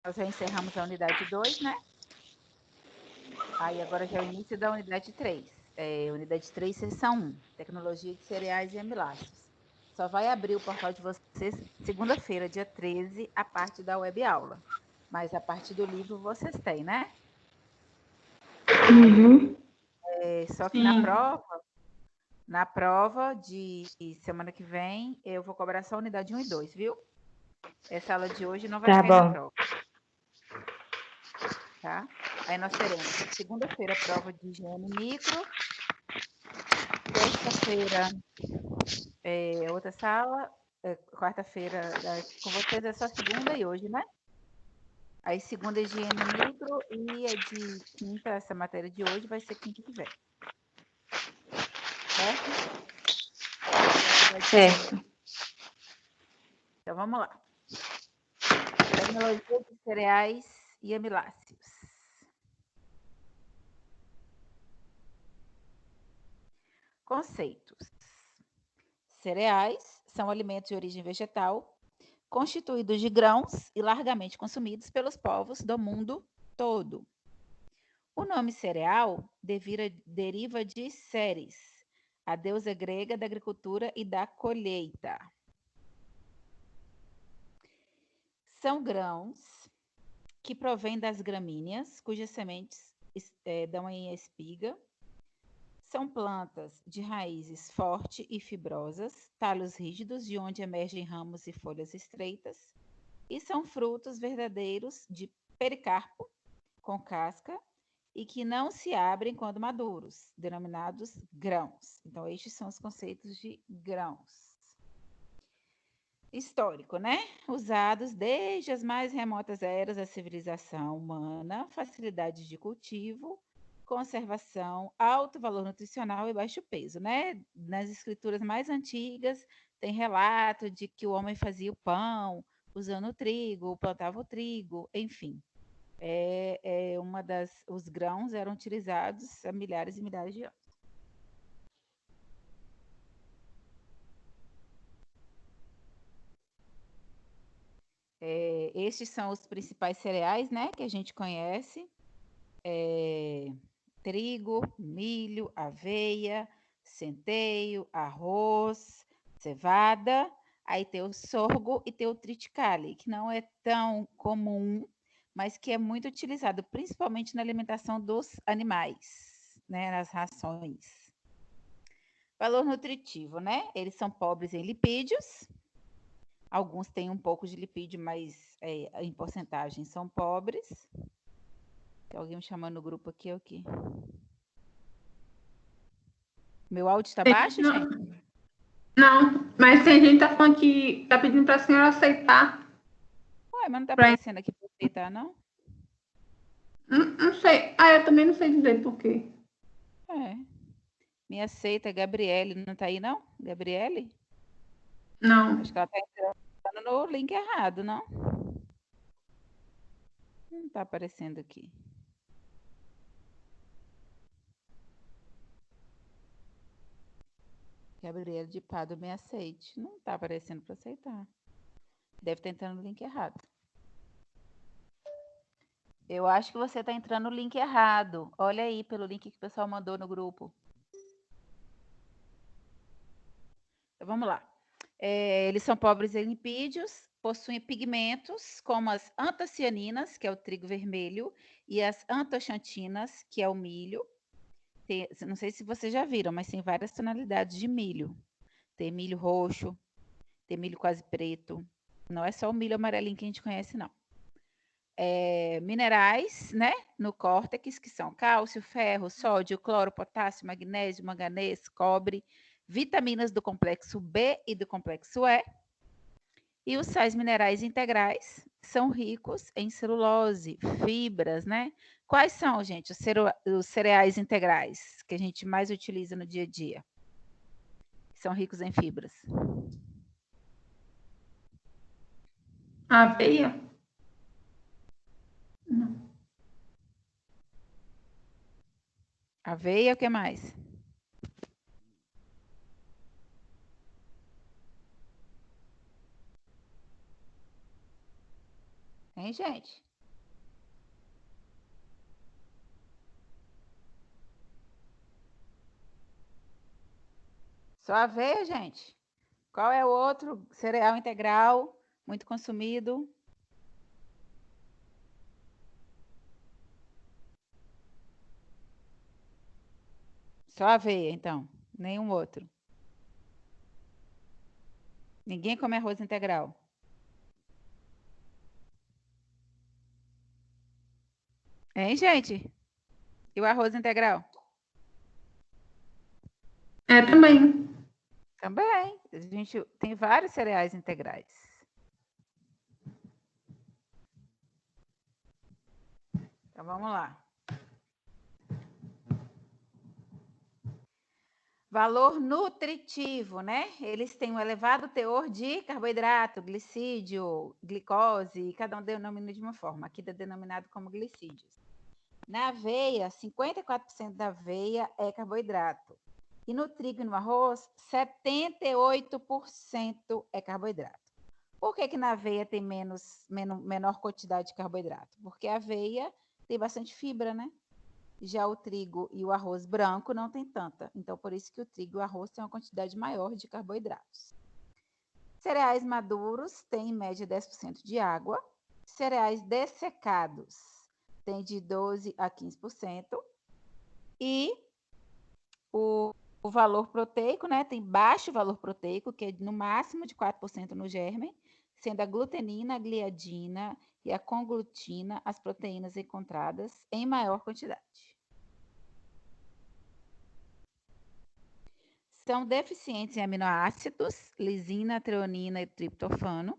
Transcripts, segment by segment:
Nós já encerramos a unidade 2, né? Aí agora já é o início da unidade 3. Unidade 3, seção 1, tecnologia de cereais e amilásticos. Só vai abrir o portal de vocês segunda-feira, dia 13, a parte da web aula. Mas a parte do livro vocês têm, né? Uhum. Só que Sim. na prova de semana que vem, eu vou cobrar só a unidade 1 e 2, viu? Essa aula de hoje não vai cair na prova. Tá? Aí nós teremos segunda-feira prova de higiene micro, terça-feira outra sala, quarta-feira com vocês é só segunda e hoje, né? Aí segunda higiene micro e a de quinta, essa matéria de hoje vai ser quinta que vem. Certo? Certo. Então vamos lá. Tecnologia de cereais e amiláceos. Conceitos. Cereais são alimentos de origem vegetal, constituídos de grãos e largamente consumidos pelos povos do mundo todo. O nome cereal deriva de Ceres, a deusa grega da agricultura e da colheita. São grãos que provêm das gramíneas, cujas sementes dão em espiga. São plantas de raízes fortes e fibrosas, talos rígidos, de onde emergem ramos e folhas estreitas. E são frutos verdadeiros de pericarpo, com casca, e que não se abrem quando maduros, denominados grãos. Então, estes são os conceitos de grãos. Histórico, né? Usados desde as mais remotas eras da civilização humana, facilidade de cultivo, conservação, alto valor nutricional e baixo peso, né? Nas escrituras mais antigas tem relato de que o homem fazia o pão usando o trigo, plantava o trigo, enfim. Os grãos eram utilizados há milhares e milhares de anos. Estes são os principais cereais, né, que a gente conhece. Trigo, milho, aveia, centeio, arroz, cevada. Aí tem o sorgo e tem o triticale, que não é tão comum, mas que é muito utilizado, principalmente na alimentação dos animais, né, nas rações. Valor nutritivo, né? Eles são pobres em lipídios. Alguns têm um pouco de lipídio, mas em porcentagem são pobres. Tem alguém me chamando no grupo aqui ou aqui? Meu áudio está baixo, gente? Não, mas tem gente que tá falando que tá pedindo para a senhora aceitar. Ué, mas não tá aparecendo aqui para aceitar, não? Não sei. Eu também não sei dizer por quê. Me aceita, Gabriele. Não tá aí, não? Gabriele? Não. Acho que ela tá entrando no link errado, não? Não tá aparecendo aqui. Gabriele de Pado, me aceite. Não tá aparecendo para aceitar. Deve estar entrando no link errado. Eu acho que você está entrando no link errado. Olha aí pelo link que o pessoal mandou no grupo. Então, vamos lá. Eles são pobres em lipídios, possuem pigmentos como as antocianinas, que é o trigo vermelho, e as antocxantinas, que é o milho. Não sei se vocês já viram, mas tem várias tonalidades de milho. Tem milho roxo, tem milho quase preto. Não é só o milho amarelinho que a gente conhece, não. Minerais, né, no córtex, que são cálcio, ferro, sódio, cloro, potássio, magnésio, manganês, cobre, vitaminas do complexo B e do complexo E. E os sais minerais integrais são ricos em celulose, fibras, né? Quais são, gente, os cereais integrais que a gente mais utiliza no dia a dia? São ricos em fibras. Aveia? Não. Aveia, o que mais? Hein, gente? Só aveia, gente. Qual é o outro cereal integral muito consumido? Só aveia, então. Nenhum outro. Ninguém come arroz integral. Hein, gente? E o arroz integral? Também. Também. A gente tem vários cereais integrais. Então, vamos lá. Valor nutritivo, né? Eles têm um elevado teor de carboidrato, glicídio, glicose, cada um denomina de uma forma. Aqui é denominado como glicídios. Na aveia, 54% da aveia é carboidrato. E no trigo e no arroz, 78% é carboidrato. Por que na aveia tem menor quantidade de carboidrato? Porque a aveia tem bastante fibra, né? Já o trigo e o arroz branco não tem tanta. Então, por isso que o trigo e o arroz têm uma quantidade maior de carboidratos. Cereais maduros têm, em média, 10% de água. Cereais dessecados têm de 12% a 15%. E o valor proteico, né? Tem baixo valor proteico, que é no máximo de 4% no germe, sendo a glutenina, a gliadina e a conglutina as proteínas encontradas em maior quantidade. São deficientes em aminoácidos, lisina, treonina e triptofano.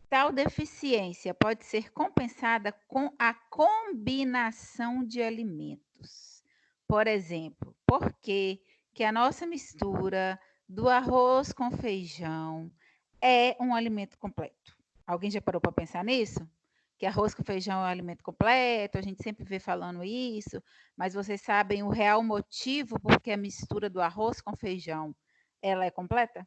Tal deficiência pode ser compensada com a combinação de alimentos. Por exemplo, por que a nossa mistura do arroz com feijão é um alimento completo? Alguém já parou para pensar nisso? Que arroz com feijão é um alimento completo, a gente sempre vê falando isso, mas vocês sabem o real motivo por que a mistura do arroz com feijão ela é completa?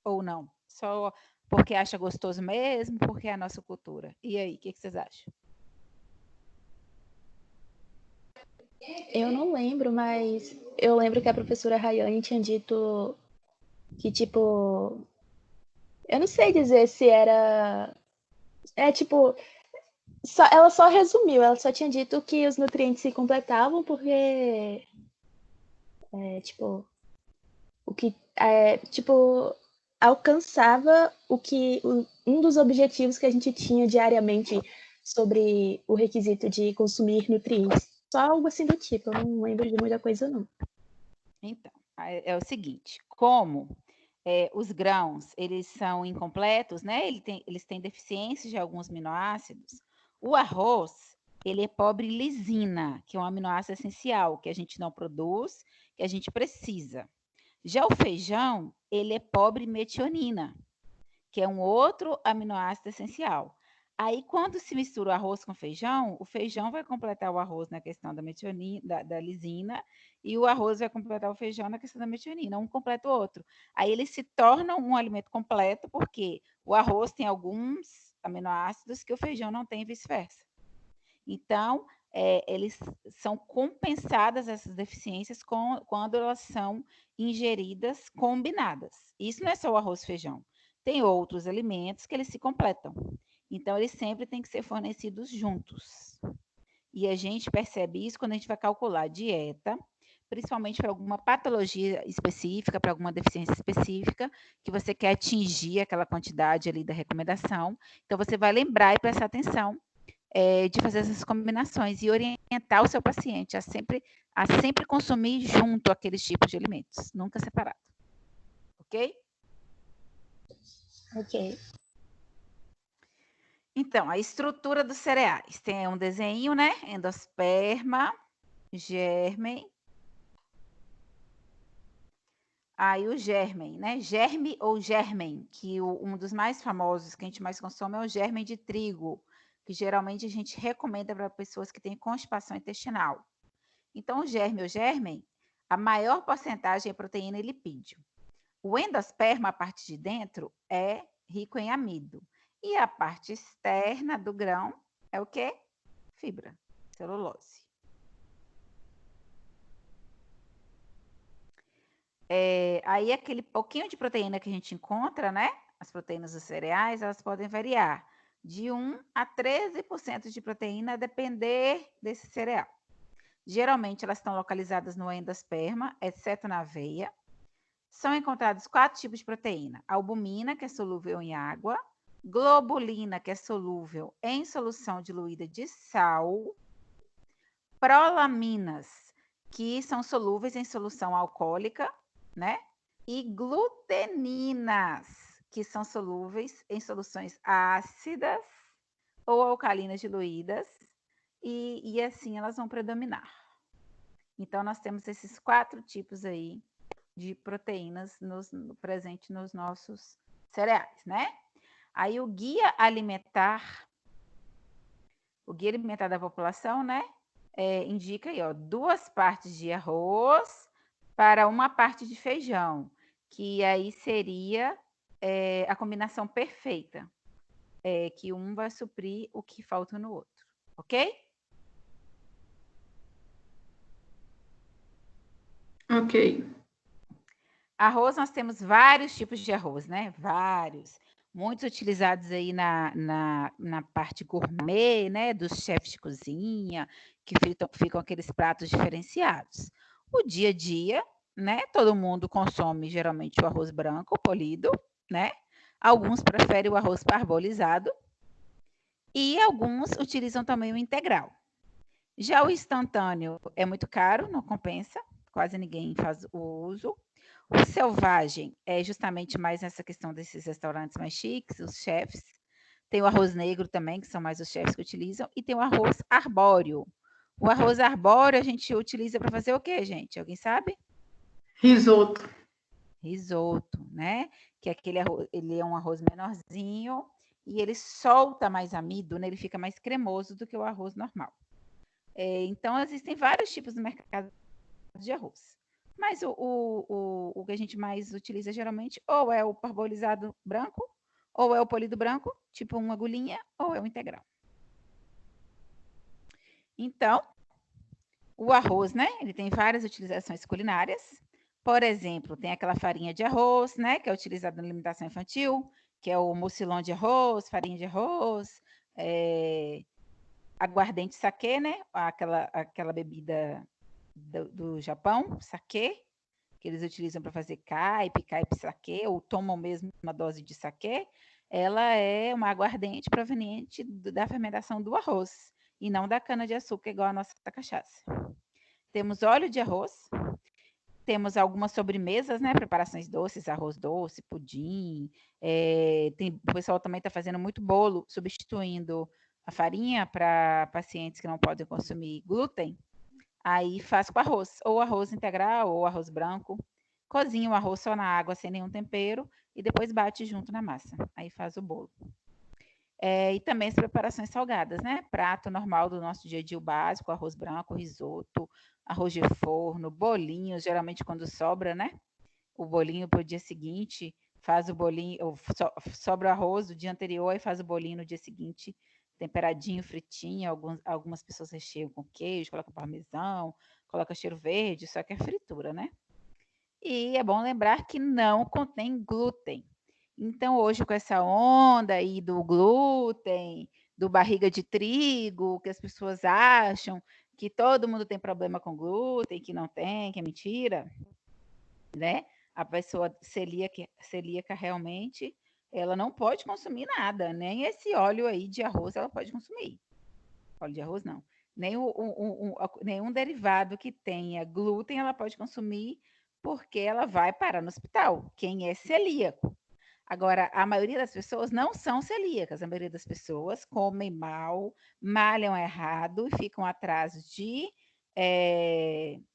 Ou não? Só porque acha gostoso mesmo, porque é a nossa cultura. E aí, o que vocês acham? Eu não lembro, mas eu lembro que a professora Rayane tinha dito que, tipo, eu não sei dizer se era. Tipo, ela só resumiu, ela só tinha dito que os nutrientes se completavam porque. Tipo, o que. Tipo, alcançava um dos objetivos que a gente tinha diariamente sobre o requisito de consumir nutrientes. Só algo assim do tipo, eu não lembro de muita coisa, não. Então, é o seguinte, como os grãos, eles são incompletos, né? Eles têm deficiências de alguns aminoácidos. O arroz, ele é pobre em lisina, que é um aminoácido essencial, que a gente não produz, que a gente precisa. Já o feijão, ele é pobre em metionina, que é um outro aminoácido essencial. Aí, quando se mistura o arroz com o feijão vai completar o arroz na questão da metionina, da lisina, e o arroz vai completar o feijão na questão da metionina, um completa o outro. Aí eles se tornam um alimento completo, porque o arroz tem alguns aminoácidos que o feijão não tem e vice-versa. Então, eles são compensadas essas deficiências quando elas são ingeridas combinadas. Isso não é só o arroz e feijão. Tem outros alimentos que eles se completam. Então, eles sempre têm que ser fornecidos juntos. E a gente percebe isso quando a gente vai calcular a dieta, principalmente para alguma patologia específica, para alguma deficiência específica, que você quer atingir aquela quantidade ali da recomendação. Então, você vai lembrar e prestar atenção de fazer essas combinações e orientar o seu paciente a sempre consumir junto aqueles tipos de alimentos, nunca separado. Ok? Ok. Então, a estrutura dos cereais. Tem um desenho, né? Endosperma, germen. Aí o germen, né? Germe ou germen, que um dos mais famosos que a gente mais consome é o germen de trigo, que geralmente a gente recomenda para pessoas que têm constipação intestinal. Então, o germe ou germen, a maior porcentagem é proteína e lipídio. O endosperma, a parte de dentro, é rico em amido. E a parte externa do grão é o quê? Fibra, celulose. Aí aquele pouquinho de proteína que a gente encontra, né? As proteínas dos cereais, elas podem variar de 1 a 13% de proteína, a depender desse cereal. Geralmente elas estão localizadas no endosperma, exceto na aveia. São encontrados 4 tipos de proteína: albumina, que é solúvel em água, globulina, que é solúvel em solução diluída de sal, prolaminas, que são solúveis em solução alcoólica, né? E gluteninas, que são solúveis em soluções ácidas ou alcalinas diluídas, e assim elas vão predominar. Então, nós temos esses 4 tipos aí de proteínas presente nos nossos cereais, né? Aí o guia alimentar da população, né? Indica aí, ó, 2 partes de arroz para 1 parte de feijão, que aí seria a combinação perfeita, que um vai suprir o que falta no outro, ok? Ok. Arroz, nós temos vários tipos de arroz, né? Vários. Muitos utilizados aí na parte gourmet, né? Dos chefes de cozinha, que ficam aqueles pratos diferenciados. O dia a dia, né? Todo mundo consome geralmente o arroz branco polido, né? Alguns preferem o arroz parbolizado e alguns utilizam também o integral. Já o instantâneo é muito caro, não compensa, quase ninguém faz o uso. O selvagem é justamente mais nessa questão desses restaurantes mais chiques, os chefs. Tem o arroz negro também, que são mais os chefs que utilizam, e tem o arroz arbóreo. O arroz arbóreo a gente utiliza para fazer o quê, gente? Alguém sabe? Risoto. Risoto, né? Que é aquele arroz, ele é um arroz menorzinho e ele solta mais amido, né? Ele fica mais cremoso do que o arroz normal. Então, existem vários tipos no mercado de arroz. Mas o que a gente mais utiliza geralmente ou é o parbolizado branco, ou é o polido branco, tipo uma agulhinha, ou é o integral. Então, o arroz, né? Ele tem várias utilizações culinárias. Por exemplo, tem aquela farinha de arroz, né? Que é utilizada na alimentação infantil, que é o mucilon de arroz, farinha de arroz, aguardente saquê, né? Aquela bebida do Japão, saquê, que eles utilizam para fazer caipe saquê, ou tomam mesmo uma dose de saquê, ela é uma aguardente proveniente da fermentação do arroz, e não da cana-de-açúcar, igual a nossa cachaça. Temos óleo de arroz, temos algumas sobremesas, né? Preparações doces, arroz doce, pudim. O pessoal também está fazendo muito bolo, substituindo a farinha para pacientes que não podem consumir glúten. Aí faz com arroz, ou arroz integral, ou arroz branco. Cozinha o arroz só na água, sem nenhum tempero, e depois bate junto na massa. Aí faz o bolo. E também as preparações salgadas, né? Prato normal do nosso dia a dia, o básico, arroz branco, risoto, arroz de forno, bolinhos, geralmente quando sobra, né? O bolinho para o dia seguinte, faz o bolinho, sobra o arroz do dia anterior e faz o bolinho no dia seguinte, temperadinho, fritinho. Algumas pessoas recheiam com queijo, colocam parmesão, colocam cheiro verde, só que é fritura, né? E é bom lembrar que não contém glúten. Então, hoje, com essa onda aí do glúten, do barriga de trigo, que as pessoas acham que todo mundo tem problema com glúten, que não tem, que é mentira, né? A pessoa celíaca realmente, ela não pode consumir nada, nem esse óleo aí de arroz ela pode consumir. Óleo de arroz não. Nem nenhum derivado que tenha glúten ela pode consumir, porque ela vai parar no hospital. Quem é celíaco? Agora, a maioria das pessoas não são celíacas. A maioria das pessoas comem mal, malham errado e ficam atrás de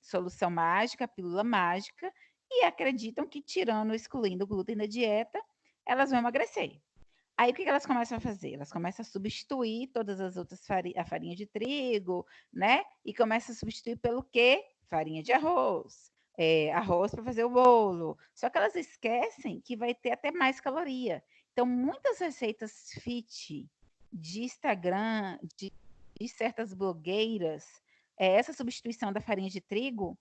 solução mágica, pílula mágica, e acreditam que tirando, excluindo o glúten da dieta, elas vão emagrecer. Aí o que elas começam a fazer? Elas começam a substituir todas as outras a farinha de trigo, né? E começam a substituir pelo quê? Farinha de arroz. Arroz para fazer o bolo. Só que elas esquecem que vai ter até mais caloria. Então, muitas receitas fit de Instagram, de certas blogueiras, essa substituição da farinha de trigo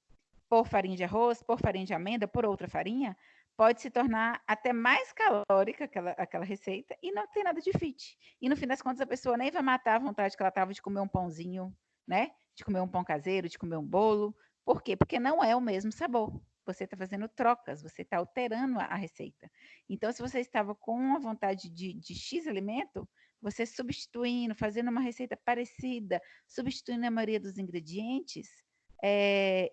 por farinha de arroz, por farinha de amêndoa, por outra farinha, pode se tornar até mais calórica aquela receita e não tem nada de fit. E no fim das contas, a pessoa nem vai matar a vontade que ela estava de comer um pãozinho, né? De comer um pão caseiro, de comer um bolo. Por quê? Porque não é o mesmo sabor. Você está fazendo trocas, você está alterando a receita. Então, se você estava com a vontade de X alimento, você substituindo, fazendo uma receita parecida, substituindo a maioria dos ingredientes,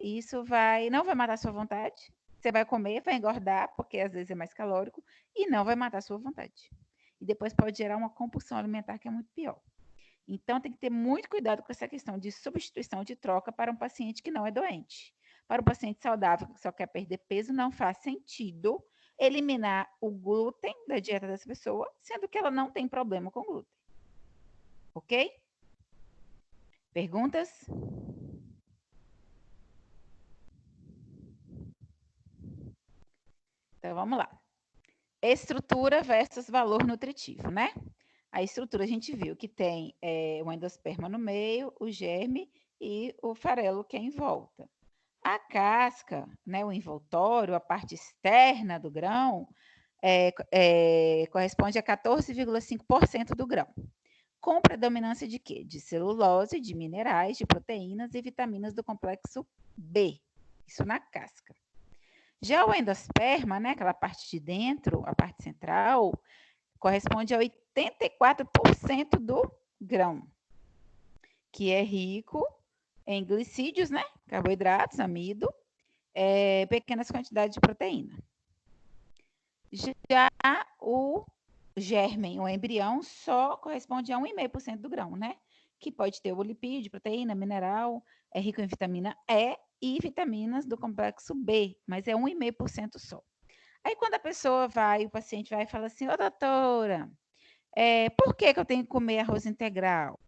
isso não vai matar a sua vontade. Você vai comer, vai engordar, porque às vezes é mais calórico, e não vai matar a sua vontade. E depois pode gerar uma compulsão alimentar que é muito pior. Então, tem que ter muito cuidado com essa questão de substituição de troca para um paciente que não é doente. Para um paciente saudável que só quer perder peso, não faz sentido eliminar o glúten da dieta dessa pessoa, sendo que ela não tem problema com glúten. Ok? Perguntas? Então, vamos lá. Estrutura versus valor nutritivo, né? A estrutura a gente viu que tem o endosperma no meio, o germe e o farelo que é em volta. A casca, né, o envoltório, a parte externa do grão, corresponde a 14,5% do grão. Com predominância de quê? De celulose, de minerais, de proteínas e vitaminas do complexo B. Isso na casca. Já o endosperma, né, aquela parte de dentro, a parte central, corresponde a 84% do grão, que é rico em glicídios, né, carboidratos, amido, pequenas quantidades de proteína. Já o germe, o embrião, só corresponde a 1,5% do grão, né? Que pode ter o lipídio, proteína, mineral, é rico em vitamina E e vitaminas do complexo B, mas é 1,5% só. Aí quando a pessoa vai, o paciente vai e fala assim, ô doutora, por que eu tenho que comer arroz integral?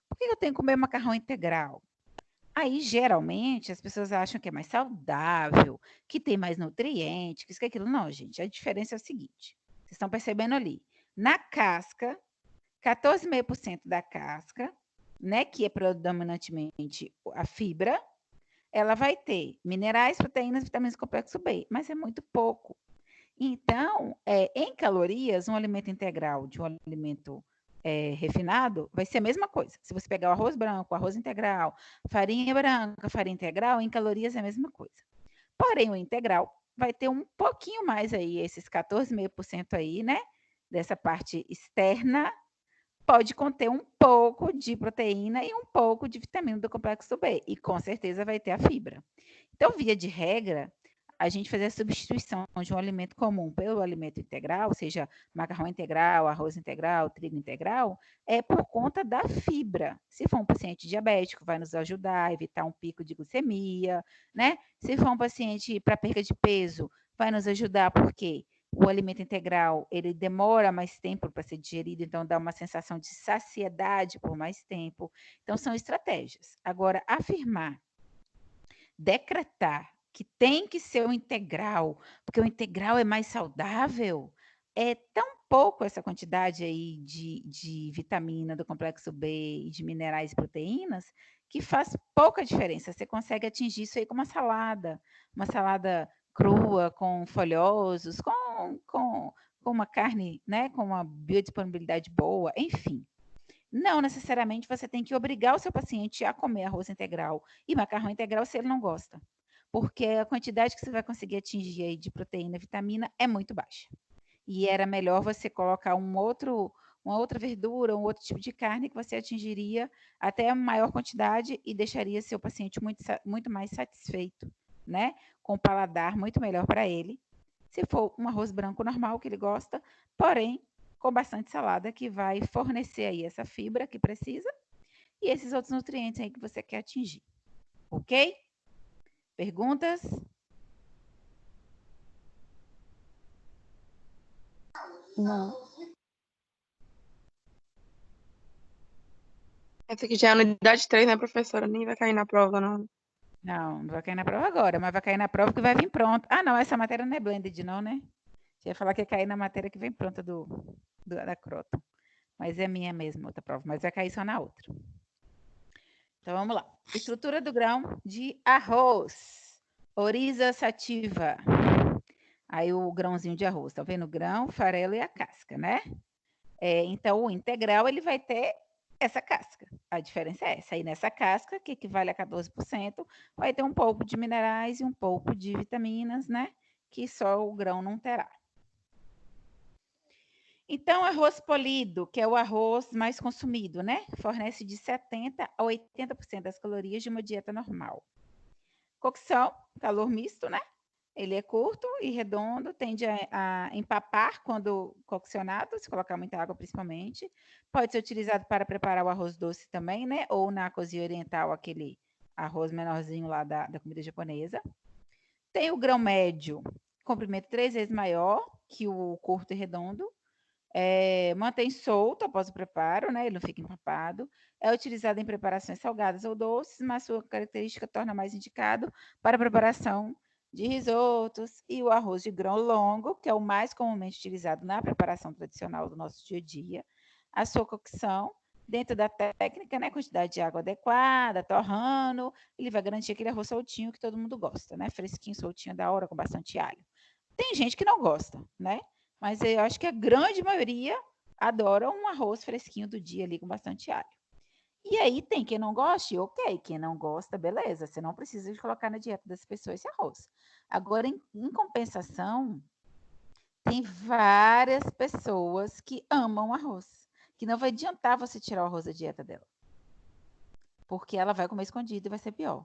Por que eu tenho que comer macarrão integral? Aí, geralmente, as pessoas acham que é mais saudável, que tem mais nutrientes, que isso, que aquilo. Não, gente, a diferença é o seguinte. Vocês estão percebendo ali. Na casca, 14,5% da casca, né, que é predominantemente a fibra, ela vai ter minerais, proteínas, vitaminas do complexo B, mas é muito pouco. Então, em calorias, um alimento integral de um alimento refinado vai ser a mesma coisa. Se você pegar o arroz branco, arroz integral, farinha branca, farinha integral, em calorias é a mesma coisa. Porém, o integral vai ter um pouquinho mais aí, esses 14,5% aí, né? Dessa parte externa, pode conter um pouco de proteína e um pouco de vitamina do complexo B. E com certeza vai ter a fibra. Então, via de regra, a gente fazer a substituição de um alimento comum pelo alimento integral, seja macarrão integral, arroz integral, trigo integral, é por conta da fibra. Se for um paciente diabético, vai nos ajudar a evitar um pico de glicemia, né? Se for um paciente para perda de peso, vai nos ajudar porque o alimento integral, ele demora mais tempo para ser digerido, então dá uma sensação de saciedade por mais tempo. Então, são estratégias. Agora, afirmar, decretar que tem que ser o integral, porque o integral é mais saudável, é tão pouco essa quantidade aí de vitamina do complexo B, de minerais e proteínas, que faz pouca diferença. Você consegue atingir isso aí com uma salada crua, com folhosos, com uma carne, né, com uma biodisponibilidade boa, enfim. Não necessariamente você tem que obrigar o seu paciente a comer arroz integral e macarrão integral se ele não gosta, porque a quantidade que você vai conseguir atingir aí de proteína e vitamina é muito baixa. E era melhor você colocar uma outra verdura, um outro tipo de carne que você atingiria até a maior quantidade e deixaria seu paciente muito mais satisfeito, né? Com o paladar muito melhor para ele. Se for um arroz branco normal que ele gosta, porém com bastante salada que vai fornecer aí essa fibra que precisa e esses outros nutrientes aí que você quer atingir. Ok? Perguntas? Não. Essa aqui já é a unidade 3, né, professora? Nem vai cair na prova, não. Não, não vai cair na prova agora, mas vai cair na prova que vai vir pronto. Ah, não, essa matéria não é blended, não, né? Você ia falar que ia cair na matéria que vem pronta da Croton. Mas é minha mesmo, outra prova, mas vai cair só na outra. Então, vamos lá. Estrutura do grão de arroz. Oryza sativa. Aí o grãozinho de arroz, tá vendo? O grão, o farelo e a casca, né? Então, o integral, ele vai ter essa casca. A diferença é essa. Aí, nessa casca, que equivale a 14%, vai ter um pouco de minerais e um pouco de vitaminas, né? Que só o grão não terá. Então, arroz polido, que é o arroz mais consumido, né? Fornece de 70% a 80% das calorias de uma dieta normal. Cocção, calor misto, né? Ele é curto e redondo, tende a empapar quando coccionado, se colocar muita água principalmente. Pode ser utilizado para preparar o arroz doce também, né? Ou na cozinha oriental, aquele arroz menorzinho lá da comida japonesa. Tem o grão médio, comprimento 3 vezes maior que o curto e redondo. Mantém solto após o preparo, né? Ele não fica empapado. É utilizado em preparações salgadas ou doces, mas sua característica torna mais indicado para a preparação de risotos e o arroz de grão longo, que é o mais comumente utilizado na preparação tradicional do nosso dia a dia. A sua cocção, dentro da técnica, né? Quantidade de água adequada, torrando, ele vai garantir aquele arroz soltinho que todo mundo gosta, né? Fresquinho, soltinho, da hora, com bastante alho. Tem gente que não gosta, né? Mas eu acho que a grande maioria adora um arroz fresquinho do dia ali com bastante alho. E aí tem quem não goste, ok. Quem não gosta, beleza. Você não precisa de colocar na dieta das pessoas esse arroz. Agora, em compensação, tem várias pessoas que amam arroz. Que não vai adiantar você tirar o arroz da dieta dela. Porque ela vai comer escondido e vai ser pior.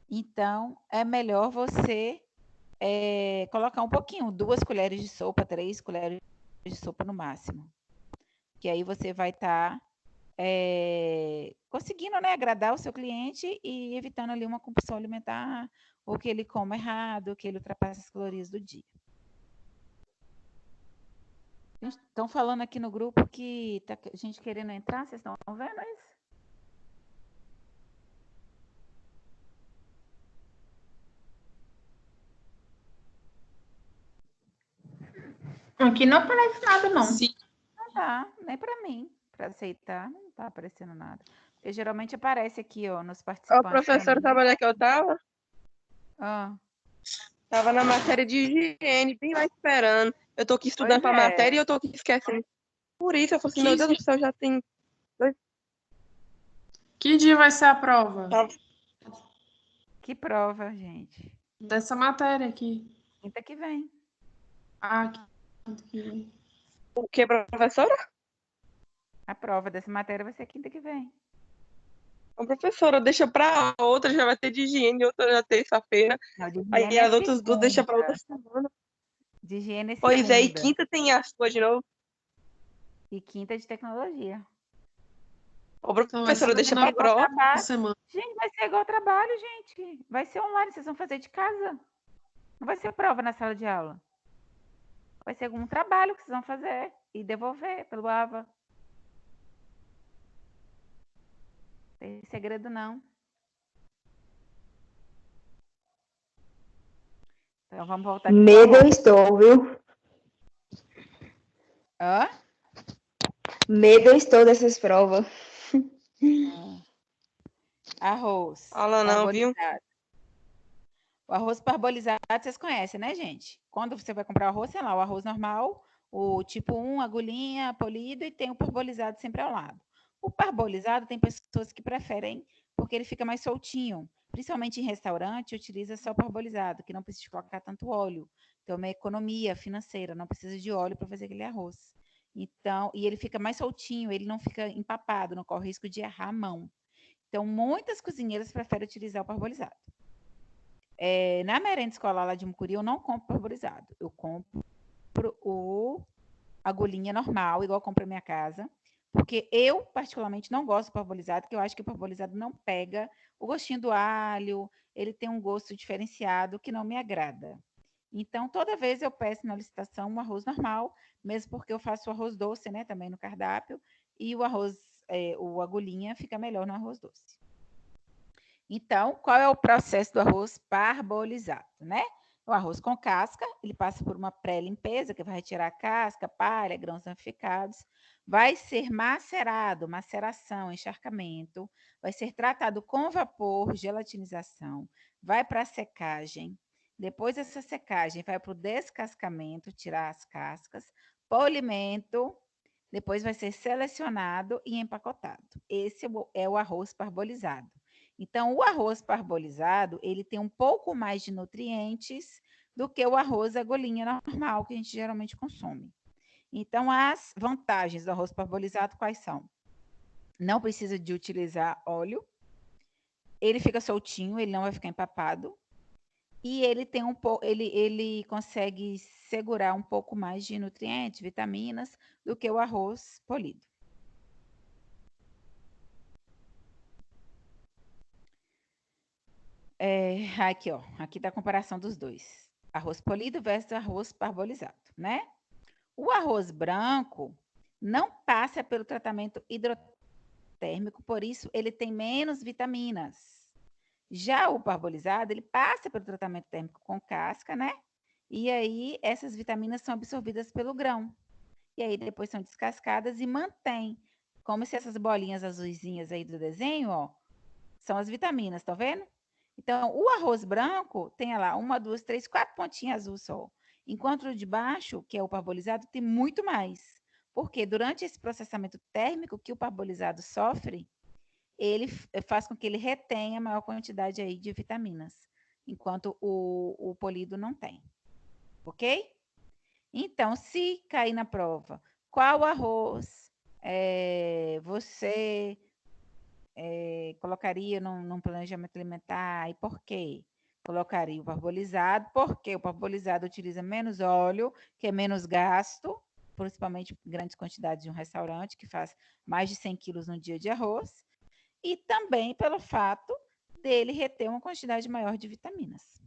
Então, é melhor você colocar um pouquinho, 2 colheres de sopa, 3 colheres de sopa no máximo. Que aí você vai estar conseguindo, né, agradar o seu cliente e evitando ali uma compulsão alimentar, ou que ele coma errado, ou que ele ultrapasse as calorias do dia. Estão falando aqui no grupo que tá gente querendo entrar, vocês estão vendo isso? Aqui não aparece nada, não. Sim. Não dá, nem para mim, para aceitar, não tá aparecendo nada. Porque geralmente aparece aqui, ó, nos Ó, participantes. professora, sabe onde é que eu tava? Ah, Tava na matéria de higiene, bem lá esperando. Eu tô aqui estudando pois pra é. matéria e eu tô aqui esquecendo. Por isso, eu falei assim, meu Deus do céu, já tem... Que dia vai ser a prova Tá. Que prova, gente. dessa matéria aqui? Quinta que vem. Ah, quinta que vem. O que, professora? A prova dessa matéria vai ser quinta que vem. Ô, professora, deixa pra outra, já vai ter de higiene, outra na terça-feira. Não, de Aí higiene é as outras duas deixa pra outra segunda. semana. De higiene é Pois é, e segunda. quinta tem a sua de novo. E quinta é de tecnologia. Ô, Então vai ser professora, deixa na pra próxima. Trabalho. semana. Gente, vai ser igual trabalho, gente. Vai ser online, vocês vão fazer de casa. Não vai ser prova na sala de aula. Vai ser algum trabalho que vocês vão fazer e devolver pelo AVA. Não tem segredo, não. Então, vamos voltar aqui pro Medo eu arroz. estou, viu? Hã? Medo eu estou dessas provas. Arroz. Fala não, viu? Parbolizado. O arroz parbolizado vocês conhecem, né, gente? Quando você vai comprar arroz, sei lá, o arroz normal, o tipo 1, agulhinha, polido, e tem o parbolizado sempre ao lado. O parbolizado tem pessoas que preferem porque ele fica mais soltinho. Principalmente em restaurante, utiliza só parbolizado, que não precisa colocar tanto óleo. Então, é uma economia financeira, não precisa de óleo para fazer aquele arroz. Então, e ele fica mais soltinho, ele não fica empapado, não corre risco de errar a mão. Então, muitas cozinheiras preferem utilizar o parbolizado. Na merenda escolar lá de Mucuri, eu não compro parbolizado. Eu compro o agulhinha normal, igual eu compro na minha casa. Porque eu, particularmente, não gosto do parbolizado, porque eu acho que o parbolizado não pega o gostinho do alho, ele tem um gosto diferenciado que não me agrada. Então, toda vez eu peço na licitação um arroz normal, mesmo porque eu faço o arroz doce, né, também no cardápio, e o arroz, o agulhinha fica melhor no arroz doce. Então, qual é o processo do arroz parbolizado, né? O arroz com casca, ele passa por uma pré-limpeza, que vai retirar a casca, palha, grãos danificados. Vai ser macerado, maceração, encharcamento. Vai ser tratado com vapor, gelatinização. Vai para a secagem. Depois dessa secagem, vai para o descascamento, tirar as cascas. Polimento. Depois vai ser selecionado e empacotado. Esse é o arroz parbolizado. Então, o arroz parbolizado, ele tem um pouco mais de nutrientes do que o arroz agulhinha normal que a gente geralmente consome. Então, as vantagens do arroz parbolizado quais são? Não precisa de utilizar óleo, ele fica soltinho, ele não vai ficar empapado, e ele tem ele consegue segurar um pouco mais de nutrientes, vitaminas, do que o arroz polido. Aqui, ó, aqui tá a comparação dos dois. Arroz polido versus arroz parbolizado, né? O arroz branco não passa pelo tratamento hidrotérmico, por isso ele tem menos vitaminas. Já o parbolizado, ele passa pelo tratamento térmico com casca, né? E aí essas vitaminas são absorvidas pelo grão. E aí depois são descascadas e mantém, como se essas bolinhas azuisinhas aí do desenho, ó, são as vitaminas, tá vendo? Então, o arroz branco tem lá 1, 2, 3, 4 pontinhas azul só. Enquanto o de baixo, que é o parbolizado, tem muito mais. Porque durante esse processamento térmico que o parbolizado sofre, ele faz com que ele retenha maior quantidade aí de vitaminas, enquanto o polido não tem. Ok? Então, se cair na prova, qual arroz você colocaria num planejamento alimentar e por quê? Colocaria o parbolizado, porque o parbolizado utiliza menos óleo, que é menos gasto, principalmente em grandes quantidades de um restaurante, que faz mais de 100 quilos no dia de arroz, e também pelo fato dele reter uma quantidade maior de vitaminas.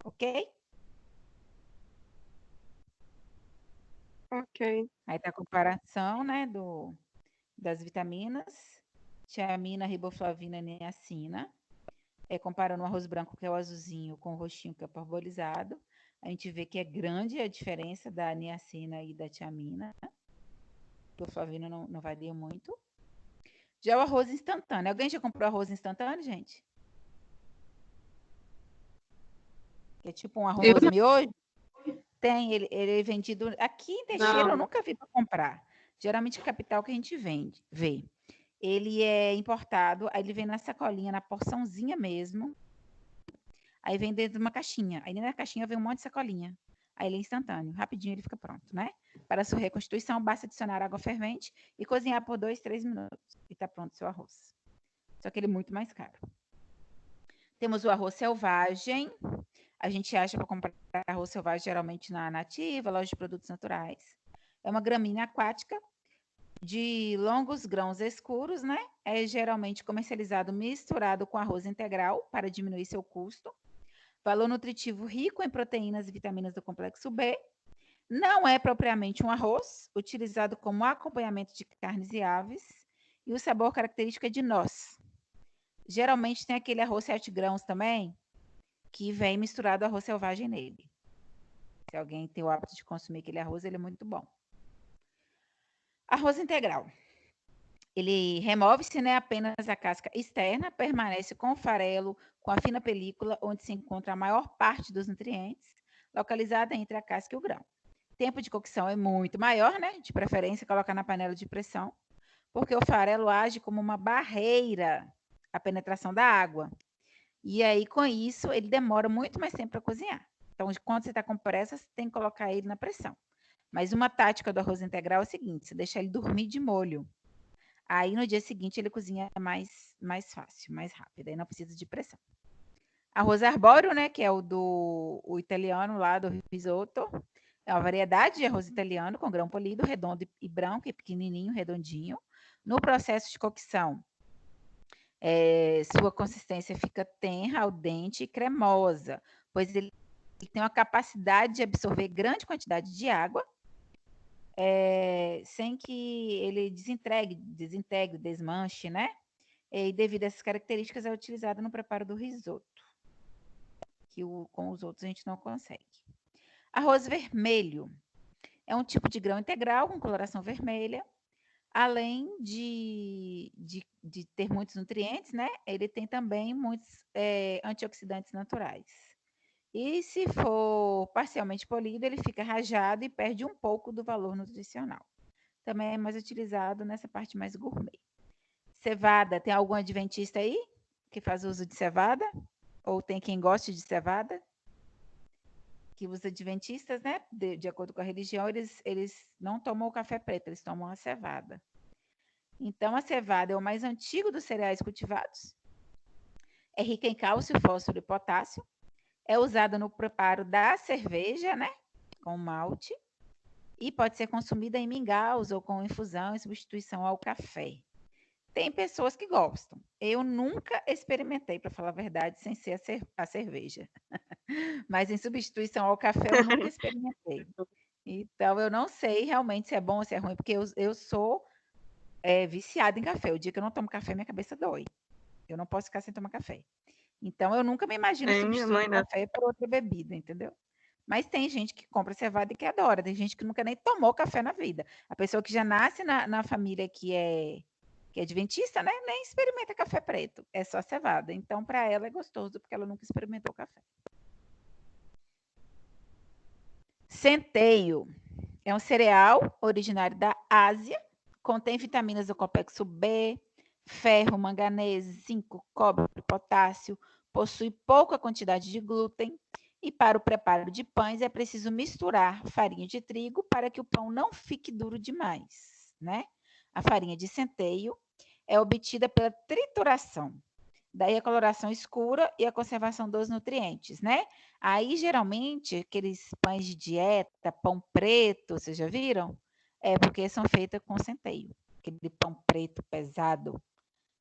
Ok? Ok. Aí tá a comparação, né, das vitaminas, tiamina, riboflavina, niacina. Comparando o arroz branco, que é o azulzinho, com o roxinho, que é o parbolizado, a gente vê que é grande a diferença da niacina e da tiamina. A riboflavina não varia muito. Já o arroz instantâneo. Alguém já comprou arroz instantâneo, gente? Que é tipo um arroz miojo? Tem, ele é vendido... Aqui em Teixeira eu nunca vi para comprar. Geralmente, capital que a gente vê. Ele é importado, aí ele vem na sacolinha, na porçãozinha mesmo. Aí vem dentro de uma caixinha. Aí na caixinha vem um monte de sacolinha. Aí ele é instantâneo. Rapidinho ele fica pronto, né? Para a sua reconstituição, basta adicionar água fervente e cozinhar por 2, 3 minutos. E está pronto o seu arroz. Só que ele é muito mais caro. Temos o arroz selvagem. A gente acha para comprar arroz selvagem geralmente na Nativa, loja de produtos naturais. É uma gramínea aquática de longos grãos escuros, né? É geralmente comercializado misturado com arroz integral para diminuir seu custo. Valor nutritivo rico em proteínas e vitaminas do complexo B. Não é propriamente um arroz, utilizado como acompanhamento de carnes e aves. E o sabor característico é de noz. Geralmente tem aquele arroz 7 grãos também, que vem misturado arroz selvagem nele. Se alguém tem o hábito de consumir aquele arroz, ele é muito bom. Arroz integral. Ele remove-se, né, apenas a casca externa, permanece com o farelo, com a fina película, onde se encontra a maior parte dos nutrientes, localizada entre a casca e o grão. Tempo de cocção é muito maior, né? De preferência, colocar na panela de pressão, porque o farelo age como uma barreira à penetração da água. E aí, com isso, ele demora muito mais tempo para cozinhar. Então, quando você está com pressa, você tem que colocar ele na pressão. Mas uma tática do arroz integral é o seguinte: você deixa ele dormir de molho. Aí, no dia seguinte, ele cozinha mais fácil, mais rápido. Aí não precisa de pressão. Arroz arbóreo, né? Que é o italiano lá do risoto. É uma variedade de arroz italiano com grão polido, redondo e branco, e pequenininho, redondinho. No processo de cocção, sua consistência fica tenra, al dente e cremosa, pois ele tem uma capacidade de absorver grande quantidade de água, sem que ele desintegre, desmanche, né? E devido a essas características, é utilizado no preparo do risoto, que com os outros a gente não consegue. Arroz vermelho é um tipo de grão integral com coloração vermelha. Além de ter muitos nutrientes, né? Ele tem também muitos antioxidantes naturais. E se for parcialmente polido, ele fica rajado e perde um pouco do valor nutricional. Também é mais utilizado nessa parte mais gourmet. Cevada, tem algum adventista aí que faz uso de cevada? Ou tem quem goste de cevada? Que os adventistas, né, de acordo com a religião, eles não tomam o café preto, eles tomam a cevada. Então, a cevada é o mais antigo dos cereais cultivados. É rica em cálcio, fósforo e potássio. É usada no preparo da cerveja, né, com malte. E pode ser consumida em mingaus ou com infusão em substituição ao café. Tem pessoas que gostam. Eu nunca experimentei, para falar a verdade, sem ser a cerveja. Mas em substituição ao café, eu nunca experimentei. Então, eu não sei realmente se é bom ou se é ruim, porque eu sou viciada em café. O dia que eu não tomo café, minha cabeça dói. Eu não posso ficar sem tomar café. Então, eu nunca me imagino substituindo o café por outra bebida, entendeu? Mas tem gente que compra cevada e que adora. Tem gente que nunca nem tomou café na vida. A pessoa que já nasce na família que é adventista, né? Nem experimenta café preto. É só cevada. Então, para ela é gostoso, porque ela nunca experimentou café. Centeio é um cereal originário da Ásia. Contém vitaminas do complexo B, ferro, manganês, zinco, cobre, potássio. Possui pouca quantidade de glúten. E para o preparo de pães é preciso misturar farinha de trigo para que o pão não fique duro demais, né? A farinha de centeio é obtida pela trituração. Daí a coloração escura e a conservação dos nutrientes, né? Aí, geralmente, aqueles pães de dieta, pão preto, vocês já viram? É porque são feitos com centeio. Aquele pão preto pesado,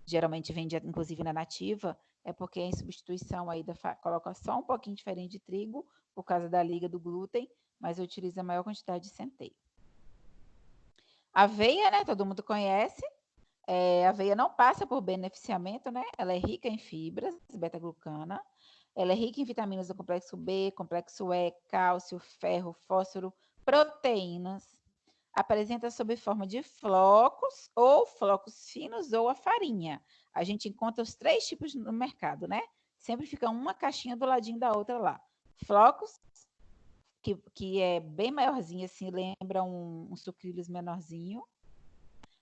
geralmente vende, inclusive, na Nativa, é porque em substituição aí coloca só um pouquinho de farinha de trigo, por causa da liga do glúten, mas utiliza a maior quantidade de centeio. Aveia, né? Todo mundo conhece. A aveia não passa por beneficiamento, né? Ela é rica em fibras, beta-glucana. Ela é rica em vitaminas do complexo B, complexo E, cálcio, ferro, fósforo, proteínas. Apresenta sob forma de flocos, ou flocos finos, ou a farinha. A gente encontra os 3 tipos no mercado, né? Sempre fica uma caixinha do ladinho da outra lá. Flocos, que é bem maiorzinho, assim, lembra um sucrilhos menorzinho.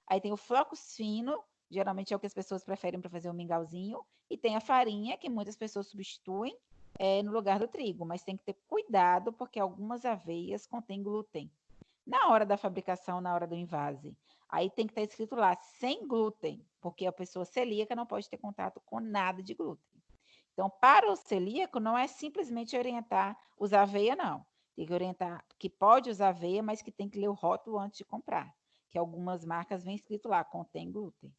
Aí tem o flocos fino, geralmente é o que as pessoas preferem para fazer um mingauzinho. E tem a farinha, que muitas pessoas substituem no lugar do trigo. Mas tem que ter cuidado, porque algumas aveias contêm glúten. Na hora da fabricação, na hora do envase. Aí tem que estar escrito lá, sem glúten, porque a pessoa celíaca não pode ter contato com nada de glúten. Então, para o celíaco, não é simplesmente orientar usar aveia, não. Tem que orientar que pode usar aveia, mas que tem que ler o rótulo antes de comprar. Que algumas marcas vem escrito lá, contém glúten.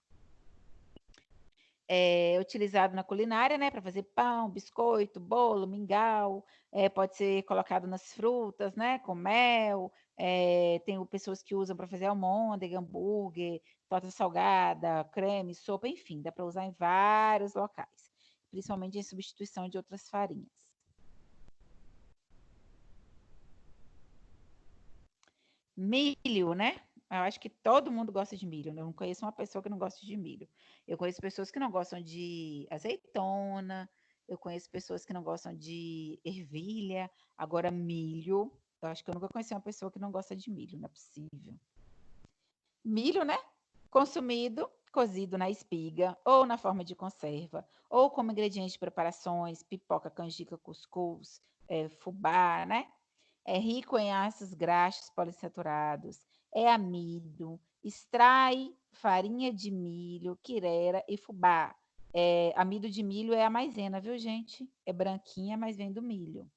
É utilizado na culinária, né, para fazer pão, biscoito, bolo, mingau, pode ser colocado nas frutas, né, com mel, tem pessoas que usam para fazer almôndega, hambúrguer, torta salgada, creme, sopa, enfim, dá para usar em vários locais, principalmente em substituição de outras farinhas. Milho, né? Eu acho que todo mundo gosta de milho. Eu não conheço uma pessoa que não gosta de milho. Eu conheço pessoas que não gostam de azeitona. Eu conheço pessoas que não gostam de ervilha. Agora, milho. Eu acho que eu nunca conheci uma pessoa que não gosta de milho. Não é possível. Milho, né? Consumido, cozido na espiga, ou na forma de conserva, ou como ingrediente de preparações, pipoca, canjica, cuscuz, fubá, né? É rico em ácidos graxos poliinsaturados, é amido, extrai farinha de milho, quirera e fubá. Amido de milho é a maisena, viu, gente? É branquinha, mas vem do milho.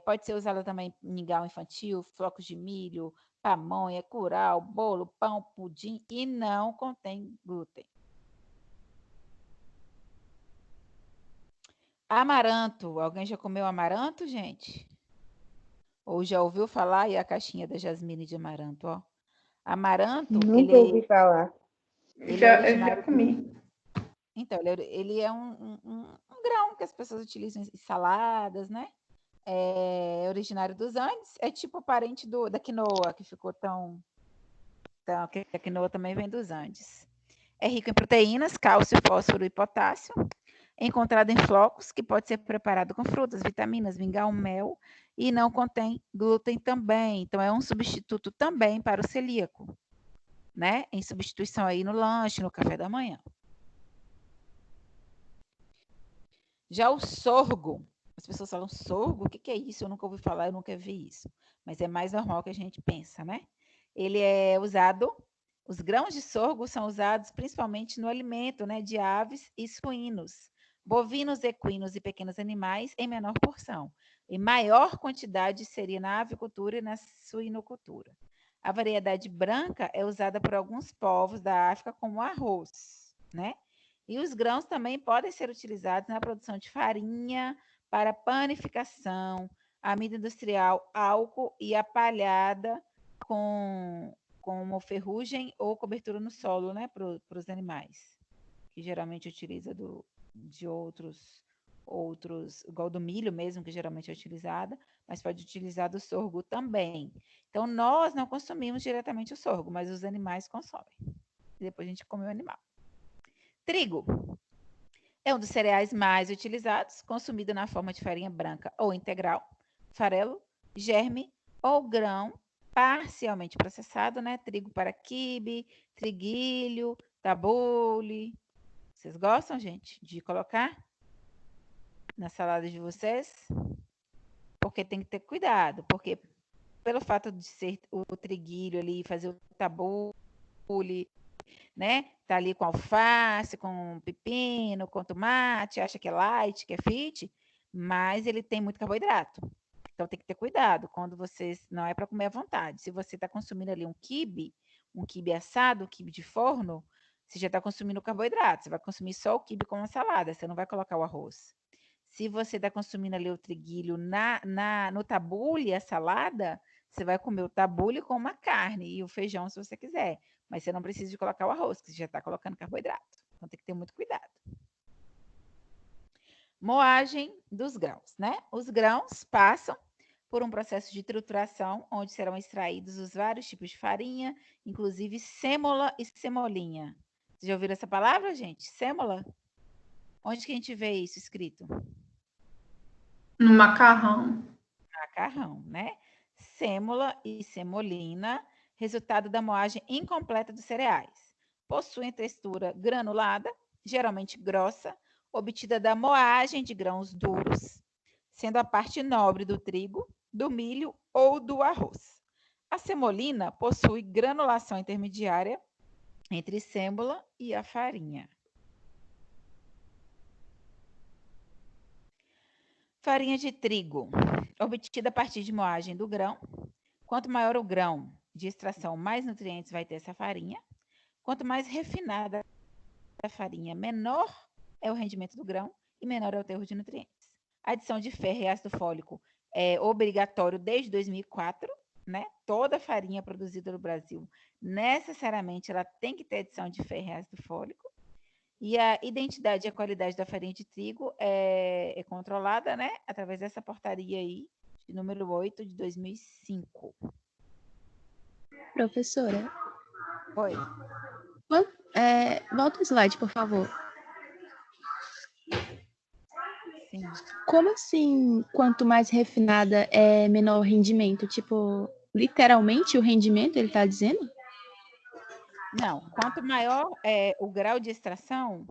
Pode ser usada também em mingau infantil, flocos de milho, pamonha, curau, bolo, pão, pudim e não contém glúten. Amaranto. Alguém já comeu amaranto, gente? Ou já ouviu falar aí a caixinha da Jasmine de amaranto, ó? Amaranto, Nunca ouvi falar. ele é Eu já originário comi. Então, ele é um grão que as pessoas utilizam em saladas, né? É originário dos Andes, é tipo parente da quinoa, que ficou tão que a quinoa também vem dos Andes. É rico em proteínas, cálcio, fósforo e potássio. É encontrado em flocos, que pode ser preparado com frutas, vitaminas, mingau, mel, e não contém glúten também. Então, é um substituto também para o celíaco, né? Em substituição aí no lanche, no café da manhã. Já o sorgo, as pessoas falam sorgo, o que é isso? Eu nunca ouvi falar, eu nunca vi isso. Mas é mais normal que a gente pensa, né? Ele é usado, os grãos de sorgo são usados principalmente no alimento, né, de aves e suínos, bovinos, equinos e pequenos animais em menor porção. Em maior quantidade seria na avicultura e na suinocultura. A variedade branca é usada por alguns povos da África como arroz, né? E os grãos também podem ser utilizados na produção de farinha, para panificação, amido industrial, álcool e a palhada com ferrugem ou cobertura no solo, né, para os animais, que geralmente utiliza de outros, igual do milho mesmo, que geralmente é utilizada, mas pode utilizar do sorgo também. Então, nós não consumimos diretamente o sorgo, mas os animais consomem. E depois a gente come o animal. Trigo é um dos cereais mais utilizados, consumido na forma de farinha branca ou integral, farelo, germe ou grão parcialmente processado, né? Trigo para quibe, triguilho, tabule. Vocês gostam, gente, de colocar na salada de vocês? Porque tem que ter cuidado, porque pelo fato de ser o triguilho ali, fazer o tabule, né? Tá ali com alface, com pepino, com tomate, acha que é light, que é fit, mas ele tem muito carboidrato. Então tem que ter cuidado quando vocês não é para comer à vontade. Se você está consumindo ali um quibe assado, um quibe de forno, você já está consumindo carboidrato. Você vai consumir só o quibe com uma salada, você não vai colocar o arroz. Se você está consumindo ali o triguilho no tabule, a salada, você vai comer o tabule com uma carne e o feijão se você quiser. Mas você não precisa de colocar o arroz, que você já está colocando carboidrato. Então tem que ter muito cuidado. Moagem dos grãos, né? Os grãos passam por um processo de trituração, onde serão extraídos os vários tipos de farinha, inclusive sêmola e semolinha. Vocês já ouviram essa palavra, gente? Sêmola? Onde que a gente vê isso escrito? No macarrão. Macarrão, né? Sêmola e semolina, resultado da moagem incompleta dos cereais. Possuem textura granulada, geralmente grossa, obtida da moagem de grãos duros, sendo a parte nobre do trigo, do milho ou do arroz. A semolina possui granulação intermediária entre sêmola e a farinha. Farinha de trigo, obtida a partir de moagem do grão. Quanto maior o grão de extração, mais nutrientes vai ter essa farinha. Quanto mais refinada a farinha, menor é o rendimento do grão e menor é o teor de nutrientes. A adição de ferro e ácido fólico é obrigatório desde 2004, né? Toda farinha produzida no Brasil, necessariamente, ela tem que ter adição de ferro e ácido fólico. E a identidade e a qualidade da farinha de trigo é controlada, né? Através dessa portaria aí, de número 8 de 2005. Professora, Oi. volta o slide, por favor. Sim. Como assim, quanto mais refinada é menor o rendimento? Tipo, literalmente o rendimento, ele tá dizendo? Não, quanto maior é o grau de extração,